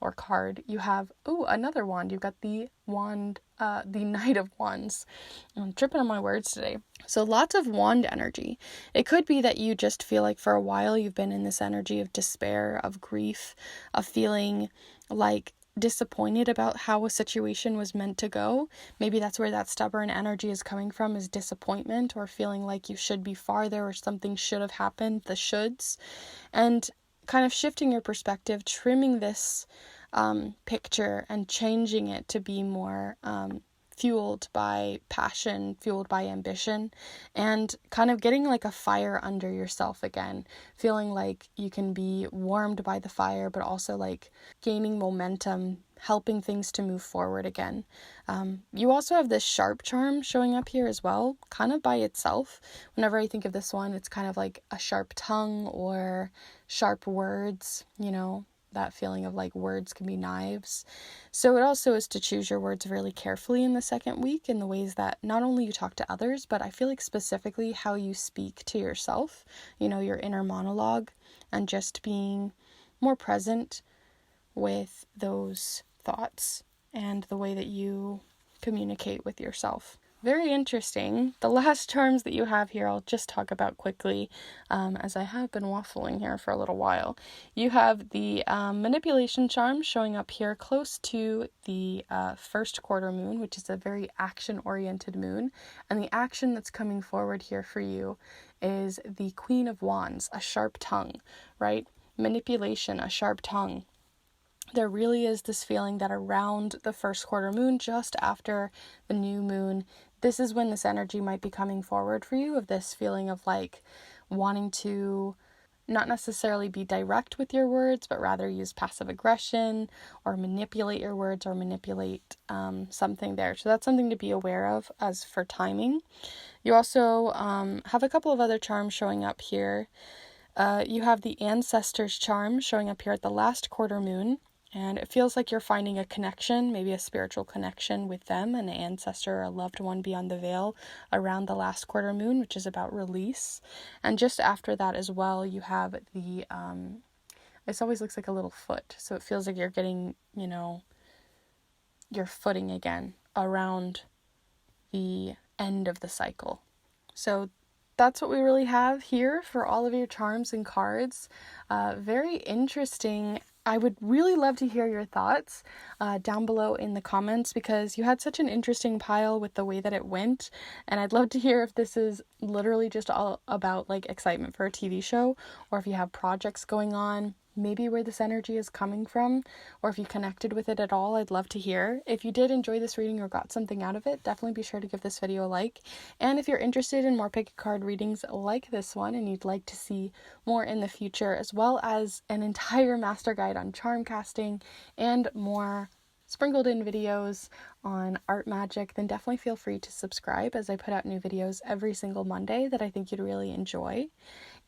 or card, you have, another wand. You've got the wand, the Knight of Wands. I'm tripping on my words today. So lots of wand energy. It could be that you just feel like for a while you've been in this energy of despair, of grief, of feeling like disappointed about how a situation was meant to go. Maybe that's where that stubborn energy is coming from, is disappointment, or feeling like you should be farther or something should have happened, the shoulds. And kind of shifting your perspective, trimming this picture and changing it to be more fueled by passion, fueled by ambition, and kind of getting like a fire under yourself again, feeling like you can be warmed by the fire, but also like gaining momentum, helping things to move forward again. You also have this sharp charm showing up here as well, kind of by itself. Whenever I think of this one, it's kind of like a sharp tongue or sharp words, that feeling of like words can be knives. So it also is to choose your words really carefully in the second week, in the ways that not only you talk to others, but I feel like specifically how you speak to yourself, your inner monologue, and just being more present with those thoughts and the way that you communicate with yourself. Very interesting. The last charms that you have here, I'll just talk about quickly, as I have been waffling here for a little while. You have the manipulation charm showing up here close to the first quarter moon, which is a very action-oriented moon. And the action that's coming forward here for you is the Queen of Wands, a sharp tongue, right? Manipulation, a sharp tongue. There really is this feeling that around the first quarter moon, just after the new moon, this is when this energy might be coming forward for you, of this feeling of like wanting to not necessarily be direct with your words, but rather use passive aggression or manipulate your words or manipulate something there. So that's something to be aware of as for timing. You also have a couple of other charms showing up here. You have the Ancestors charm showing up here at the last quarter moon, and it feels like you're finding a connection, maybe a spiritual connection with them, an ancestor or a loved one beyond the veil around the last quarter moon, which is about release. And just after that as well, you have the, this always looks like a little foot, so it feels like you're getting, your footing again around the end of the cycle. So that's what we really have here for all of your charms and cards. Very interesting. I would really love to hear your thoughts down below in the comments, because you had such an interesting pile with the way that it went, and I'd love to hear if this is literally just all about like excitement for a TV show, or if you have projects going on, maybe where this energy is coming from, or if you connected with it at all. I'd love to hear. If you did enjoy this reading or got something out of it, definitely be sure to give this video a like. And if you're interested in more pick a card readings like this one, and you'd like to see more in the future, as well as an entire master guide on charm casting and more sprinkled in videos on art magic, then definitely feel free to subscribe, as I put out new videos every single Monday that I think you'd really enjoy.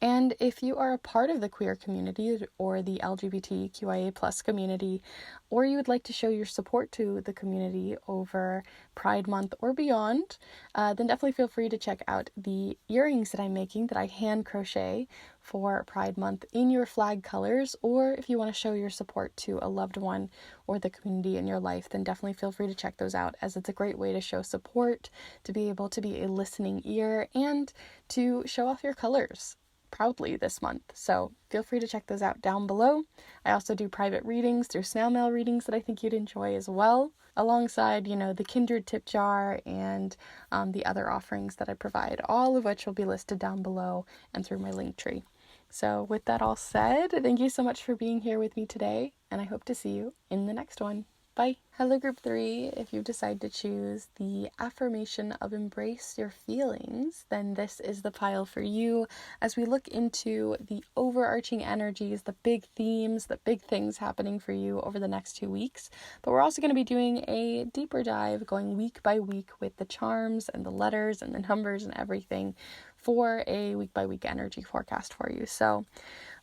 And if you are a part of the queer community or the LGBTQIA+ community, or you would like to show your support to the community over Pride Month or beyond, then definitely feel free to check out the earrings that I'm making that I hand crochet for Pride Month in your flag colors. Or if you want to show your support to a loved one or the community in your life, then definitely feel free to check those out, as it's a great way to show support, to be able to be a listening ear, and to show off your colors proudly this month. So feel free to check those out down below. I also do private readings through snail mail readings that I think you'd enjoy as well, alongside, the Kindred tip jar and the other offerings that I provide, all of which will be listed down below and through my link tree. So with that all said, thank you so much for being here with me today, and I hope to see you in the next one. Bye. Hello, Group 3. If you decide to choose the affirmation of embrace your feelings, then this is the pile for you, as we look into the overarching energies, the big themes, the big things happening for you over the next 2 weeks. But we're also going to be doing a deeper dive, going week by week with the charms and the letters and the numbers and everything, for a week by week energy forecast for you. So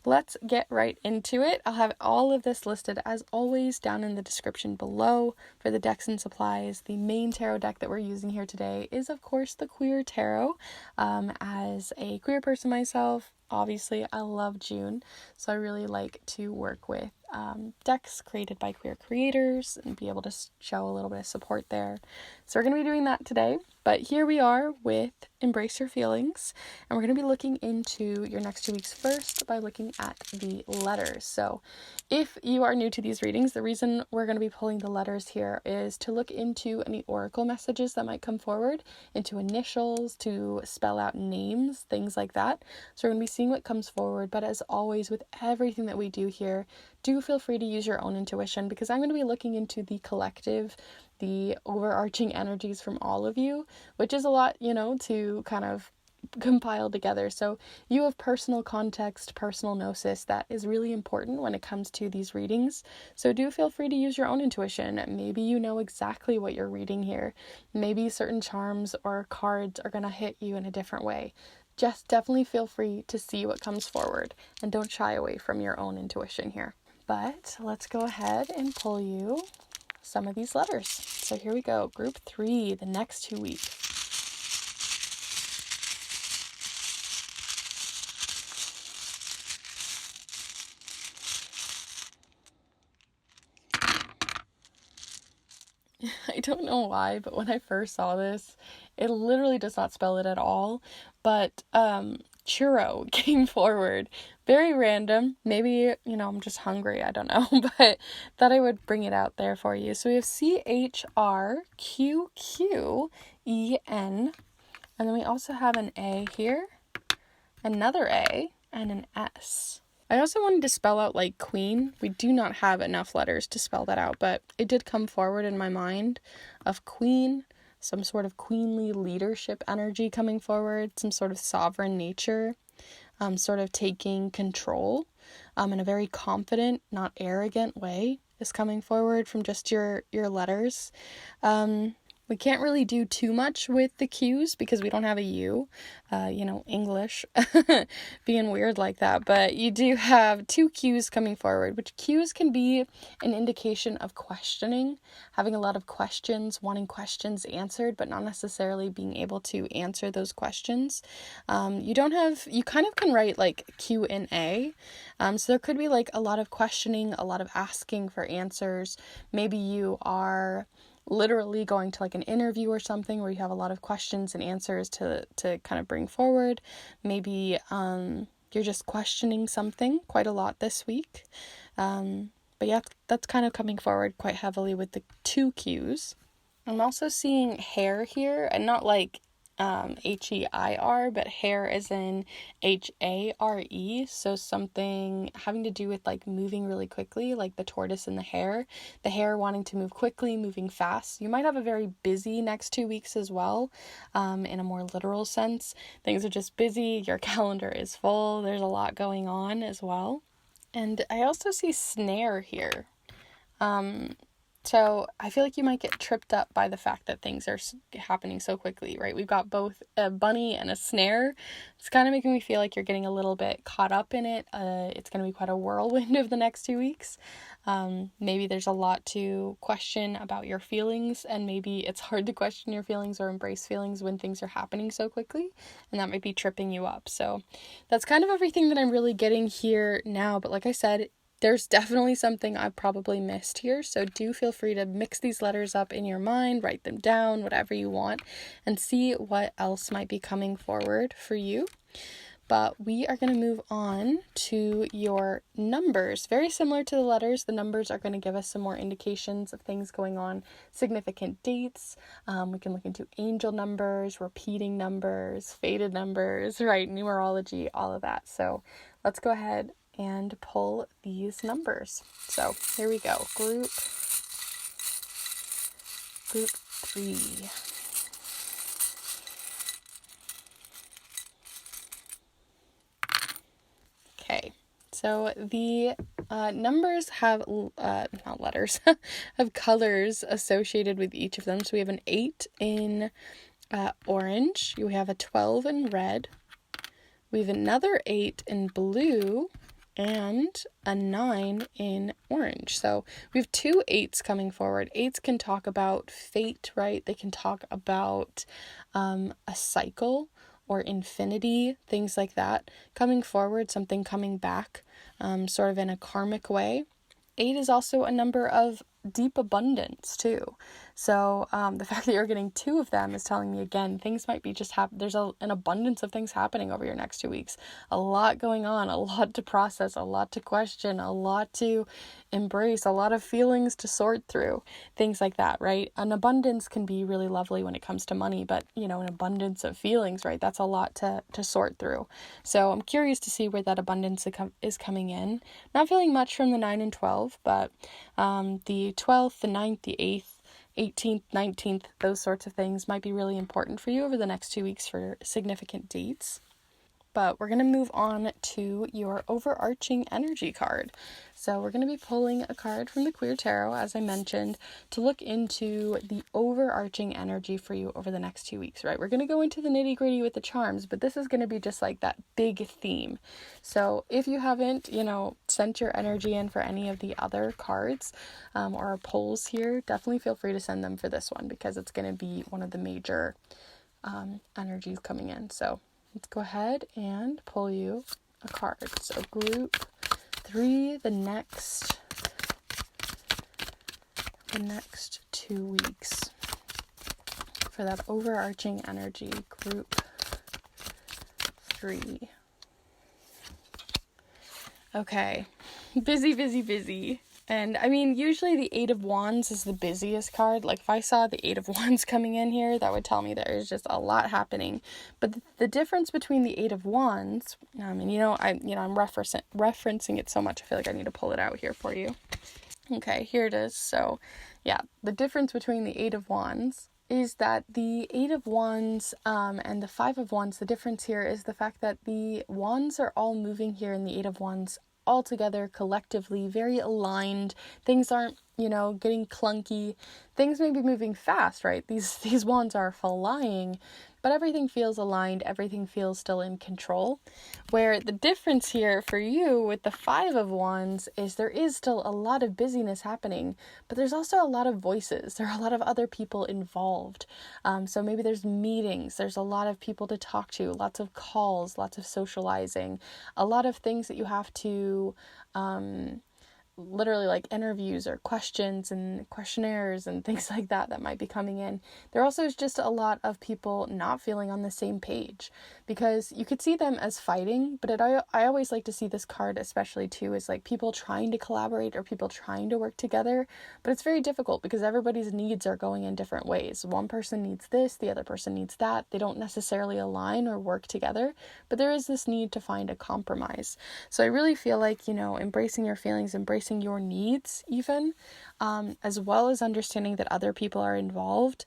let's get right into it. I'll have all of this listed, as always, down in the description below for the decks and supplies. The main tarot deck that we're using here today is, of course, the Queer Tarot. As a queer person myself, obviously, I love June, so I really like to work with decks created by queer creators and be able to show a little bit of support there. So we're going to be doing that today. But here we are with Embrace Your Feelings, and we're going to be looking into your next 2 weeks first by looking at the letters. So if you are new to these readings, the reason we're going to be pulling the letters here is to look into any oracle messages that might come forward, into initials, to spell out names, things like that. So we're going to be seeing what comes forward, but as always with everything that we do here, do feel free to use your own intuition, because I'm going to be looking into the collective, the overarching energies from all of you, which is a lot, to kind of compile together. So you have personal context, personal gnosis that is really important when it comes to these readings. So do feel free to use your own intuition. Maybe you know exactly what you're reading here. Maybe certain charms or cards are going to hit you in a different way. Just definitely feel free to see what comes forward, and don't shy away from your own intuition here. But let's go ahead and pull you some of these letters. So here we go. Group 3, the next 2 weeks. I don't know why, but when I first saw this, it literally does not spell it at all. But churro came forward. Very random. Maybe, I'm just hungry. I don't know. But thought I would bring it out there for you. So we have CHRQQEN. And then we also have an A here, another A, and an S. I also wanted to spell out like queen. We do not have enough letters to spell that out, but it did come forward in my mind of queen, some sort of queenly leadership energy coming forward, some sort of sovereign nature, sort of taking control in a very confident, not arrogant way is coming forward from just your letters. We can't really do too much with the Q's because we don't have a U, English being weird like that. But you do have 2 Q's coming forward, which Q's can be an indication of questioning, having a lot of questions, wanting questions answered, but not necessarily being able to answer those questions. You kind of can write like Q&A. So there could be like a lot of questioning, a lot of asking for answers. Maybe you are literally going to like an interview or something where you have a lot of questions and answers to kind of bring forward. Maybe you're just questioning something quite a lot this week. But yeah, that's kind of coming forward quite heavily with the 2 Qs. I'm also seeing hair here, and not like HEIR, but hair as in HARE, so something having to do with like moving really quickly, like the tortoise and the hare wanting to move quickly, moving fast. You might have a very busy next 2 weeks as well, in a more literal sense. Things are just busy, your calendar is full, there's a lot going on as well. And I also see snare here. So I feel like you might get tripped up by the fact that things are happening so quickly, right? We've got both a bunny and a snare. It's kind of making me feel like you're getting a little bit caught up in it. It's going to be quite a whirlwind of the next 2 weeks. Maybe there's a lot to question about your feelings, and maybe it's hard to question your feelings or embrace feelings when things are happening so quickly, and that might be tripping you up. So that's kind of everything that I'm really getting here now. But like I said, there's definitely something I probably missed here, so do feel free to mix these letters up in your mind, write them down, whatever you want, and see what else might be coming forward for you. But we are going to move on to your numbers. Very similar to the letters, the numbers are going to give us some more indications of things going on, significant dates. We can look into angel numbers, repeating numbers, fated numbers, right? Numerology, all of that. So let's go ahead and pull these numbers. So here we go. Group 3. Okay, so the numbers have, not letters, have colors associated with each of them. So we have an 8 in orange, we have a 12 in red, we have another 8 in blue, and a 9 in orange. So we have 2 8s coming forward. 8s can talk about fate, right? They can talk about a cycle or infinity, things like that. Coming forward, something coming back, sort of in a karmic way. 8 is also a number of deep abundance too. So the fact that you're getting 2 of them is telling me, again, things might be just there's an abundance of things happening over your next 2 weeks. A lot going on, a lot to process, a lot to question, a lot to embrace, a lot of feelings to sort through, things like that, right? An abundance can be really lovely when it comes to money, but an abundance of feelings, right? That's a lot to sort through. So I'm curious to see where that abundance is coming in. Not feeling much from the 9 and 12, but the 12th, the 9th, the 8th, 18th, 19th, those sorts of things might be really important for you over the next 2 weeks for significant dates. But we're going to move on to your overarching energy card. So we're going to be pulling a card from the Queer Tarot, as I mentioned, to look into the overarching energy for you over the next 2 weeks, right? We're going to go into the nitty-gritty with the charms, but this is going to be just like that big theme. So if you haven't, sent your energy in for any of the other cards or polls here, definitely feel free to send them for this one because it's going to be one of the major energies coming in. So let's go ahead and pull you a card. So group 3, the next 2 weeks for that overarching energy, group 3. Okay, busy. And I mean, usually the 8 of Wands is the busiest card. Like if I saw the 8 of Wands coming in here, that would tell me there's just a lot happening. But the difference between the 8 of Wands, I'm referencing it so much, I feel like I need to pull it out here for you. Okay, here it is. So yeah, the difference between the 8 of Wands is that the 8 of Wands and the 5 of Wands, the difference here is the fact that the Wands are all moving here in the 8 of Wands all together collectively, very aligned. Things aren't getting clunky. Things may be moving fast, right? These wands are flying, but everything feels aligned. Everything feels still in control. Where the difference here for you with the Five of Wands is there is still a lot of busyness happening, but there's also a lot of voices. There are a lot of other people involved. So maybe there's meetings. There's a lot of people to talk to, lots of calls, lots of socializing, a lot of things that you have to literally like interviews or questions and questionnaires and things like that might be coming in. There also is just a lot of people not feeling on the same page, because you could see them as fighting, but I always like to see this card especially too as like people trying to collaborate or people trying to work together, but it's very difficult because everybody's needs are going in different ways. One person needs this, the other person needs that. They don't necessarily align or work together, but there is this need to find a compromise. So I really feel like, embracing your feelings, embracing your needs even, as well as understanding that other people are involved,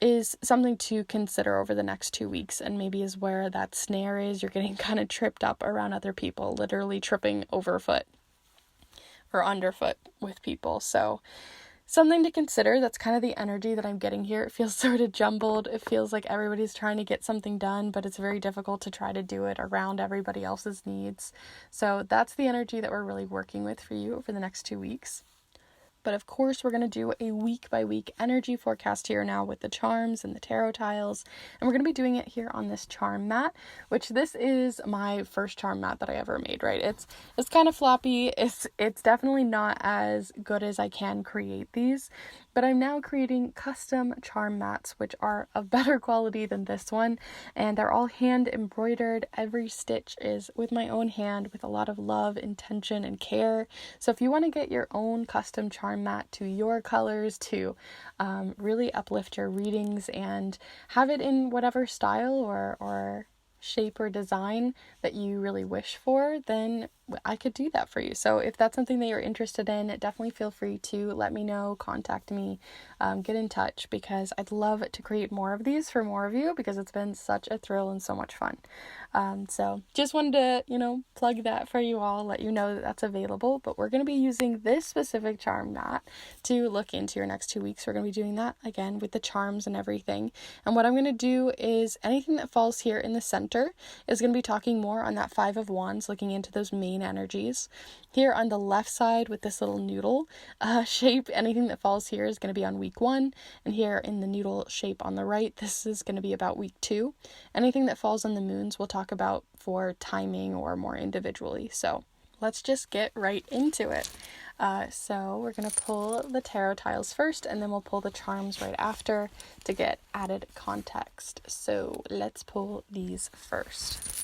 is something to consider over the next 2 weeks, and maybe is where that snare is. You're getting kind of tripped up around other people, literally tripping overfoot or underfoot with people. So something to consider. That's kind of the energy that I'm getting here. It feels sort of jumbled. It feels like everybody's trying to get something done, but it's very difficult to try to do it around everybody else's needs. So that's the energy that we're really working with for you over the next 2 weeks. But of course, we're going to do a week by week energy forecast here now with the charms and the tarot tiles. And we're going to be doing it here on this charm mat, which this is my first charm mat that I ever made, right? It's kind of floppy. It's definitely not as good as I can create these, but I'm now creating custom charm mats, which are of better quality than this one. And they're all hand embroidered. Every stitch is with my own hand with a lot of love, intention, and care. So if you want to get your own custom charm mat to your colors to really uplift your readings and have it in whatever style or shape or design that you really wish for, then I could do that for you. So if that's something that you're interested in, definitely feel free to let me know, contact me, get in touch, because I'd love to create more of these for more of you, because it's been such a thrill and so much fun. So just wanted to, plug that for you all, let you know that that's available. But we're going to be using this specific charm mat to look into your next 2 weeks. We're going to be doing that again with the charms and everything. And what I'm going to do is anything that falls here in the center is going to be talking more on that Five of Wands, looking into those main energies. Here on the left side with this little noodle shape, anything that falls here is going to be on week 1. And here in the noodle shape on the right, this is going to be about week 2. Anything that falls on the moons we'll talk about for timing or more individually. So let's just get right into it. So we're going to pull the tarot tiles first, and then we'll pull the charms right after to get added context. So let's pull these first.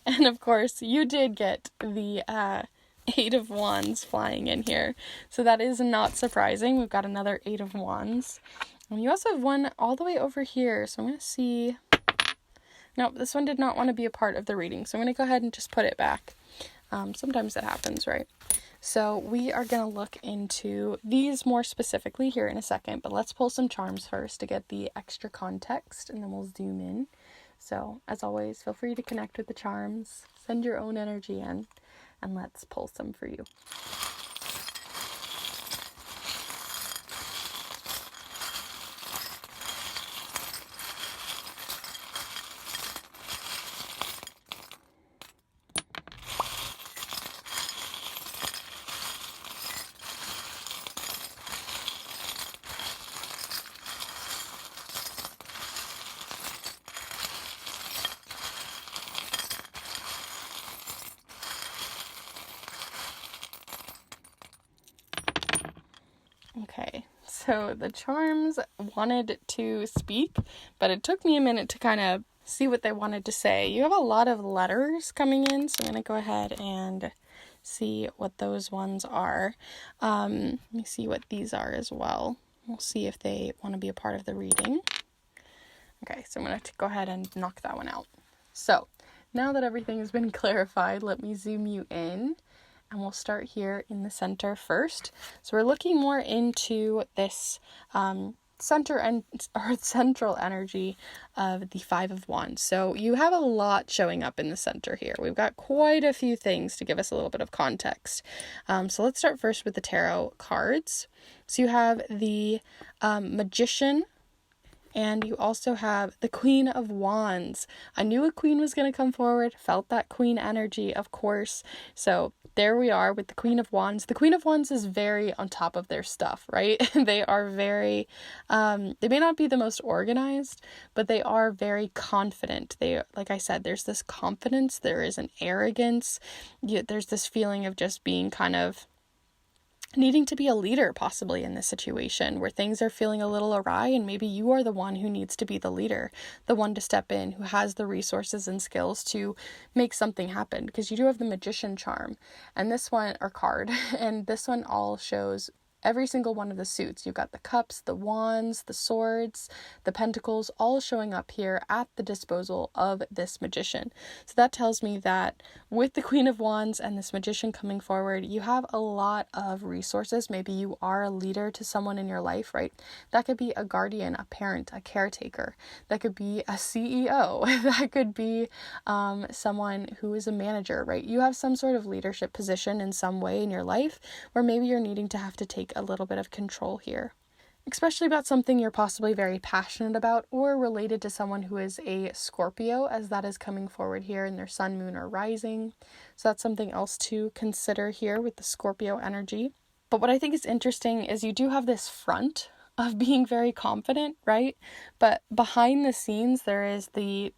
And of course, you did get the Eight of Wands flying in here. So that is not surprising. We've got another Eight of Wands. And you also have one all the way over here. So I'm going to see. No, this one did not want to be a part of the reading. So I'm going to go ahead and just put it back. Sometimes that happens, right? So we are going to look into these more specifically here in a second. But let's pull some charms first to get the extra context. And then we'll zoom in. So as always, feel free to connect with the charms. Send your own energy in. And let's pull some for you. Okay, so the charms wanted to speak, but it took me a minute to kind of see what they wanted to say. You have a lot of letters coming in, so I'm going to go ahead and see what those ones are. Let me see what these are as well. We'll see if they want to be a part of the reading. Okay, so I'm going to go ahead and knock that one out. So, now that everything has been clarified, let me zoom you in. And we'll start here in the center first. So we're looking more into this central energy of the Five of Wands. So you have a lot showing up in the center here. We've got quite a few things to give us a little bit of context. So let's start first with the tarot cards. So you have the Magician, and you also have the Queen of Wands. I knew a queen was going to come forward, felt that queen energy, of course. So there we are with the Queen of Wands. The Queen of Wands is very on top of their stuff, right? They are very, they may not be the most organized, but they are very confident. They, like I said, there's this confidence, there is an arrogance, there's this feeling of just being kind of needing to be a leader possibly in this situation where things are feeling a little awry, and maybe you are the one who needs to be the leader, the one to step in, who has the resources and skills to make something happen, because you do have the Magician charm and this one, or card, and this one all shows every single one of the suits. You've got the cups, the wands, the swords, the pentacles, all showing up here at the disposal of this magician. So that tells me that with the Queen of Wands and this magician coming forward, you have a lot of resources. Maybe you are a leader to someone in your life, right? That could be a guardian, a parent, a caretaker. That could be a CEO. That could be someone who is a manager, right? You have some sort of leadership position in some way in your life where maybe you're needing to have to take a little bit of control here, especially about something you're possibly very passionate about or related to someone who is a Scorpio, as that is coming forward here in their sun, moon, or rising. So that's something else to consider here with the Scorpio energy. But what I think is interesting is you do have this front of being very confident, right? But behind the scenes, there is the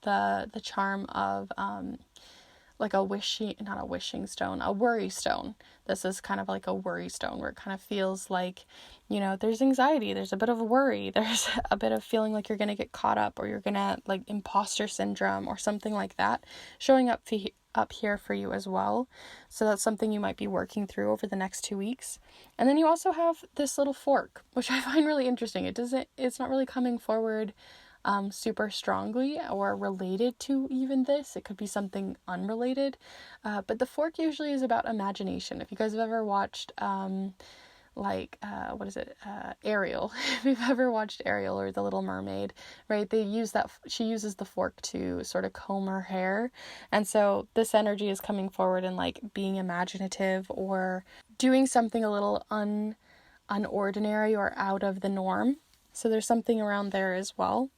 charm of like a worry stone. This is kind of like a worry stone where it kind of feels like, there's anxiety, there's a bit of worry, there's a bit of feeling like you're going to get caught up, or you're going to like imposter syndrome or something like that showing up here for you as well. So that's something you might be working through over the next 2 weeks. And then you also have this little fork, which I find really interesting. It's not really coming forward super strongly or related to even this. It could be something unrelated, but the fork usually is about imagination. If you guys have ever watched Ariel, if you've ever watched Ariel or The Little Mermaid, right, she uses the fork to sort of comb her hair, and so this energy is coming forward and like being imaginative or doing something a little unordinary or out of the norm. So there's something around there as well.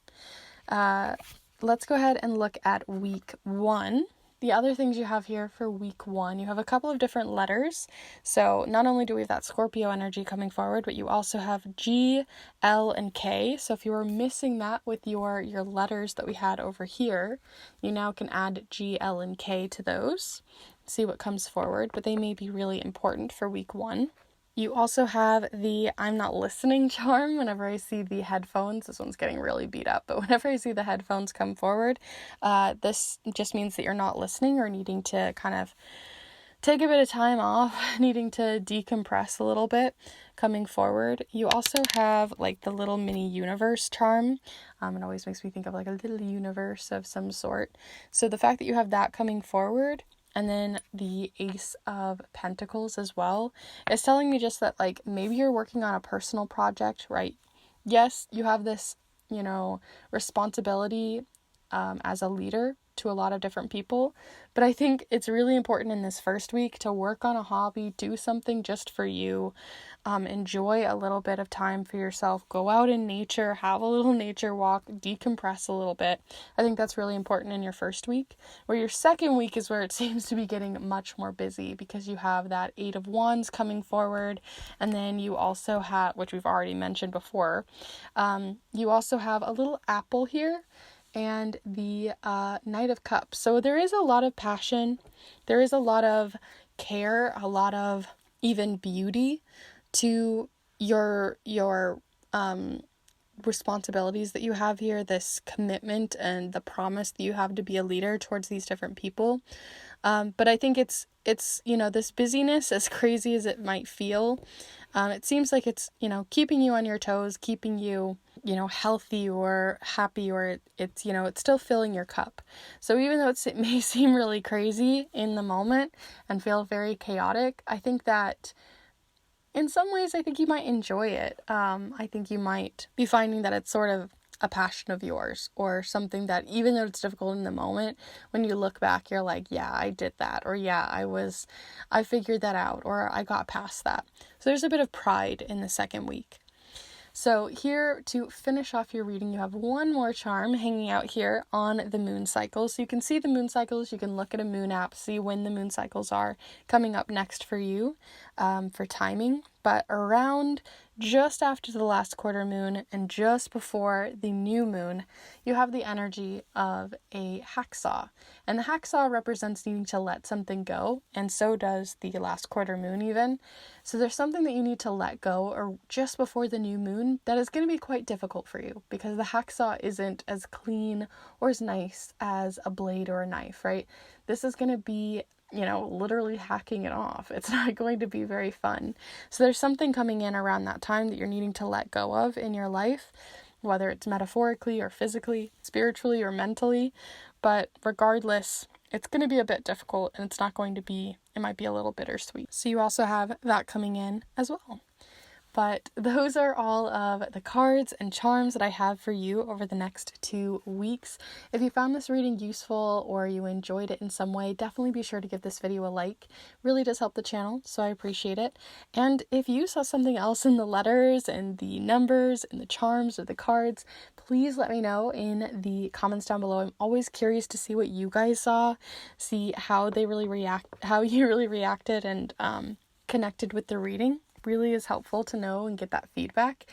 Let's go ahead and look at week 1. The other things you have here for week 1, you have a couple of different letters. So not only do we have that Scorpio energy coming forward, but you also have G, L, and K. So if you were missing that with your letters that we had over here, you now can add G, L, and K to those. See what comes forward, but they may be really important for week 1. You also have the I'm not listening charm. Whenever I see the headphones, this one's getting really beat up, but whenever I see the headphones come forward, this just means that you're not listening or needing to kind of take a bit of time off, needing to decompress a little bit coming forward. You also have like the little mini universe charm. It always makes me think of like a little universe of some sort. So the fact that you have that coming forward, and then the Ace of Pentacles as well, is telling me just that like maybe you're working on a personal project, right? Yes, you have this, responsibility as a leader to a lot of different people, but I think it's really important in this first week to work on a hobby, do something just for you, enjoy a little bit of time for yourself, go out in nature, have a little nature walk, decompress a little bit. I think that's really important in your first week. Where your second week is where it seems to be getting much more busy, because you have that 8 of Wands coming forward, and then you also have, which we've already mentioned before, you also have a little apple here, and the Knight of Cups. So there is a lot of passion, there is a lot of care, a lot of even beauty to your responsibilities that you have here, this commitment and the promise that you have to be a leader towards these different people. But I think it's this busyness, as crazy as it might feel, it seems like it's, keeping you on your toes, keeping you, healthy or happy, or it's still filling your cup. So even though it may seem really crazy in the moment and feel very chaotic, I think that in some ways, I think you might enjoy it. I think you might be finding that it's sort of a passion of yours, or something that, even though it's difficult in the moment, when you look back, you're like, yeah, I did that, or yeah, I figured that out, or I got past that. So there's a bit of pride in the second week. So here, to finish off your reading, you have one more charm hanging out here on the moon cycles. So you can see the moon cycles, you can look at a moon app, see when the moon cycles are coming up next for you, for timing. But around just after the last quarter moon and just before the new moon, you have the energy of a hacksaw. And the hacksaw represents needing to let something go, and so does the last quarter moon even. So there's something that you need to let go, or just before the new moon, that is going to be quite difficult for you, because the hacksaw isn't as clean or as nice as a blade or a knife, right? This is going to be, literally hacking it off. It's not going to be very fun. So there's something coming in around that time that you're needing to let go of in your life, whether it's metaphorically or physically, spiritually or mentally. But regardless, it's going to be a bit difficult, and it might be a little bittersweet. So you also have that coming in as well. But those are all of the cards and charms that I have for you over the next 2 weeks. If you found this reading useful or you enjoyed it in some way, definitely be sure to give this video a like. It really does help the channel, so I appreciate it. And if you saw something else in the letters and the numbers and the charms or the cards, please let me know in the comments down below. I'm always curious to see what you guys saw, see how you really reacted and connected with the reading. Really is helpful to know and get that feedback.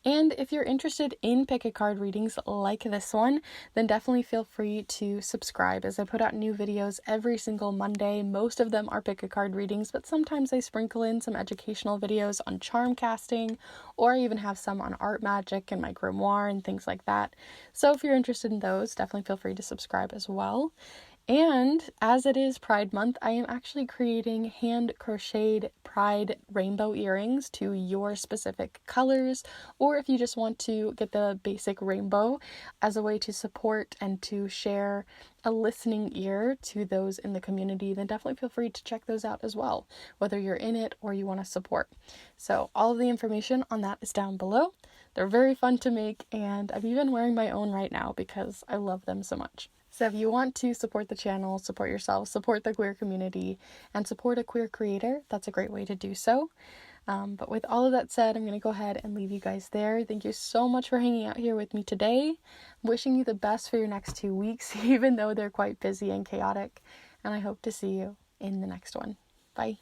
And if you're interested in pick a card readings like this one, then definitely feel free to subscribe, as I put out new videos every single Monday. Most of them are pick a card readings, but sometimes I sprinkle in some educational videos on charm casting, or I even have some on art magic and my grimoire and things like that. So if you're interested in those, definitely feel free to subscribe as well. And as it is Pride Month, I am actually creating hand-crocheted Pride rainbow earrings to your specific colors, or if you just want to get the basic rainbow as a way to support and to share a listening ear to those in the community, then definitely feel free to check those out as well, whether you're in it or you want to support. So all of the information on that is down below. They're very fun to make, and I'm even wearing my own right now because I love them so much. So if you want to support the channel, support yourself, support the queer community, and support a queer creator, that's a great way to do so. But with all of that said, I'm going to go ahead and leave you guys there. Thank you so much for hanging out here with me today. I'm wishing you the best for your next 2 weeks, even though they're quite busy and chaotic. And I hope to see you in the next one. Bye.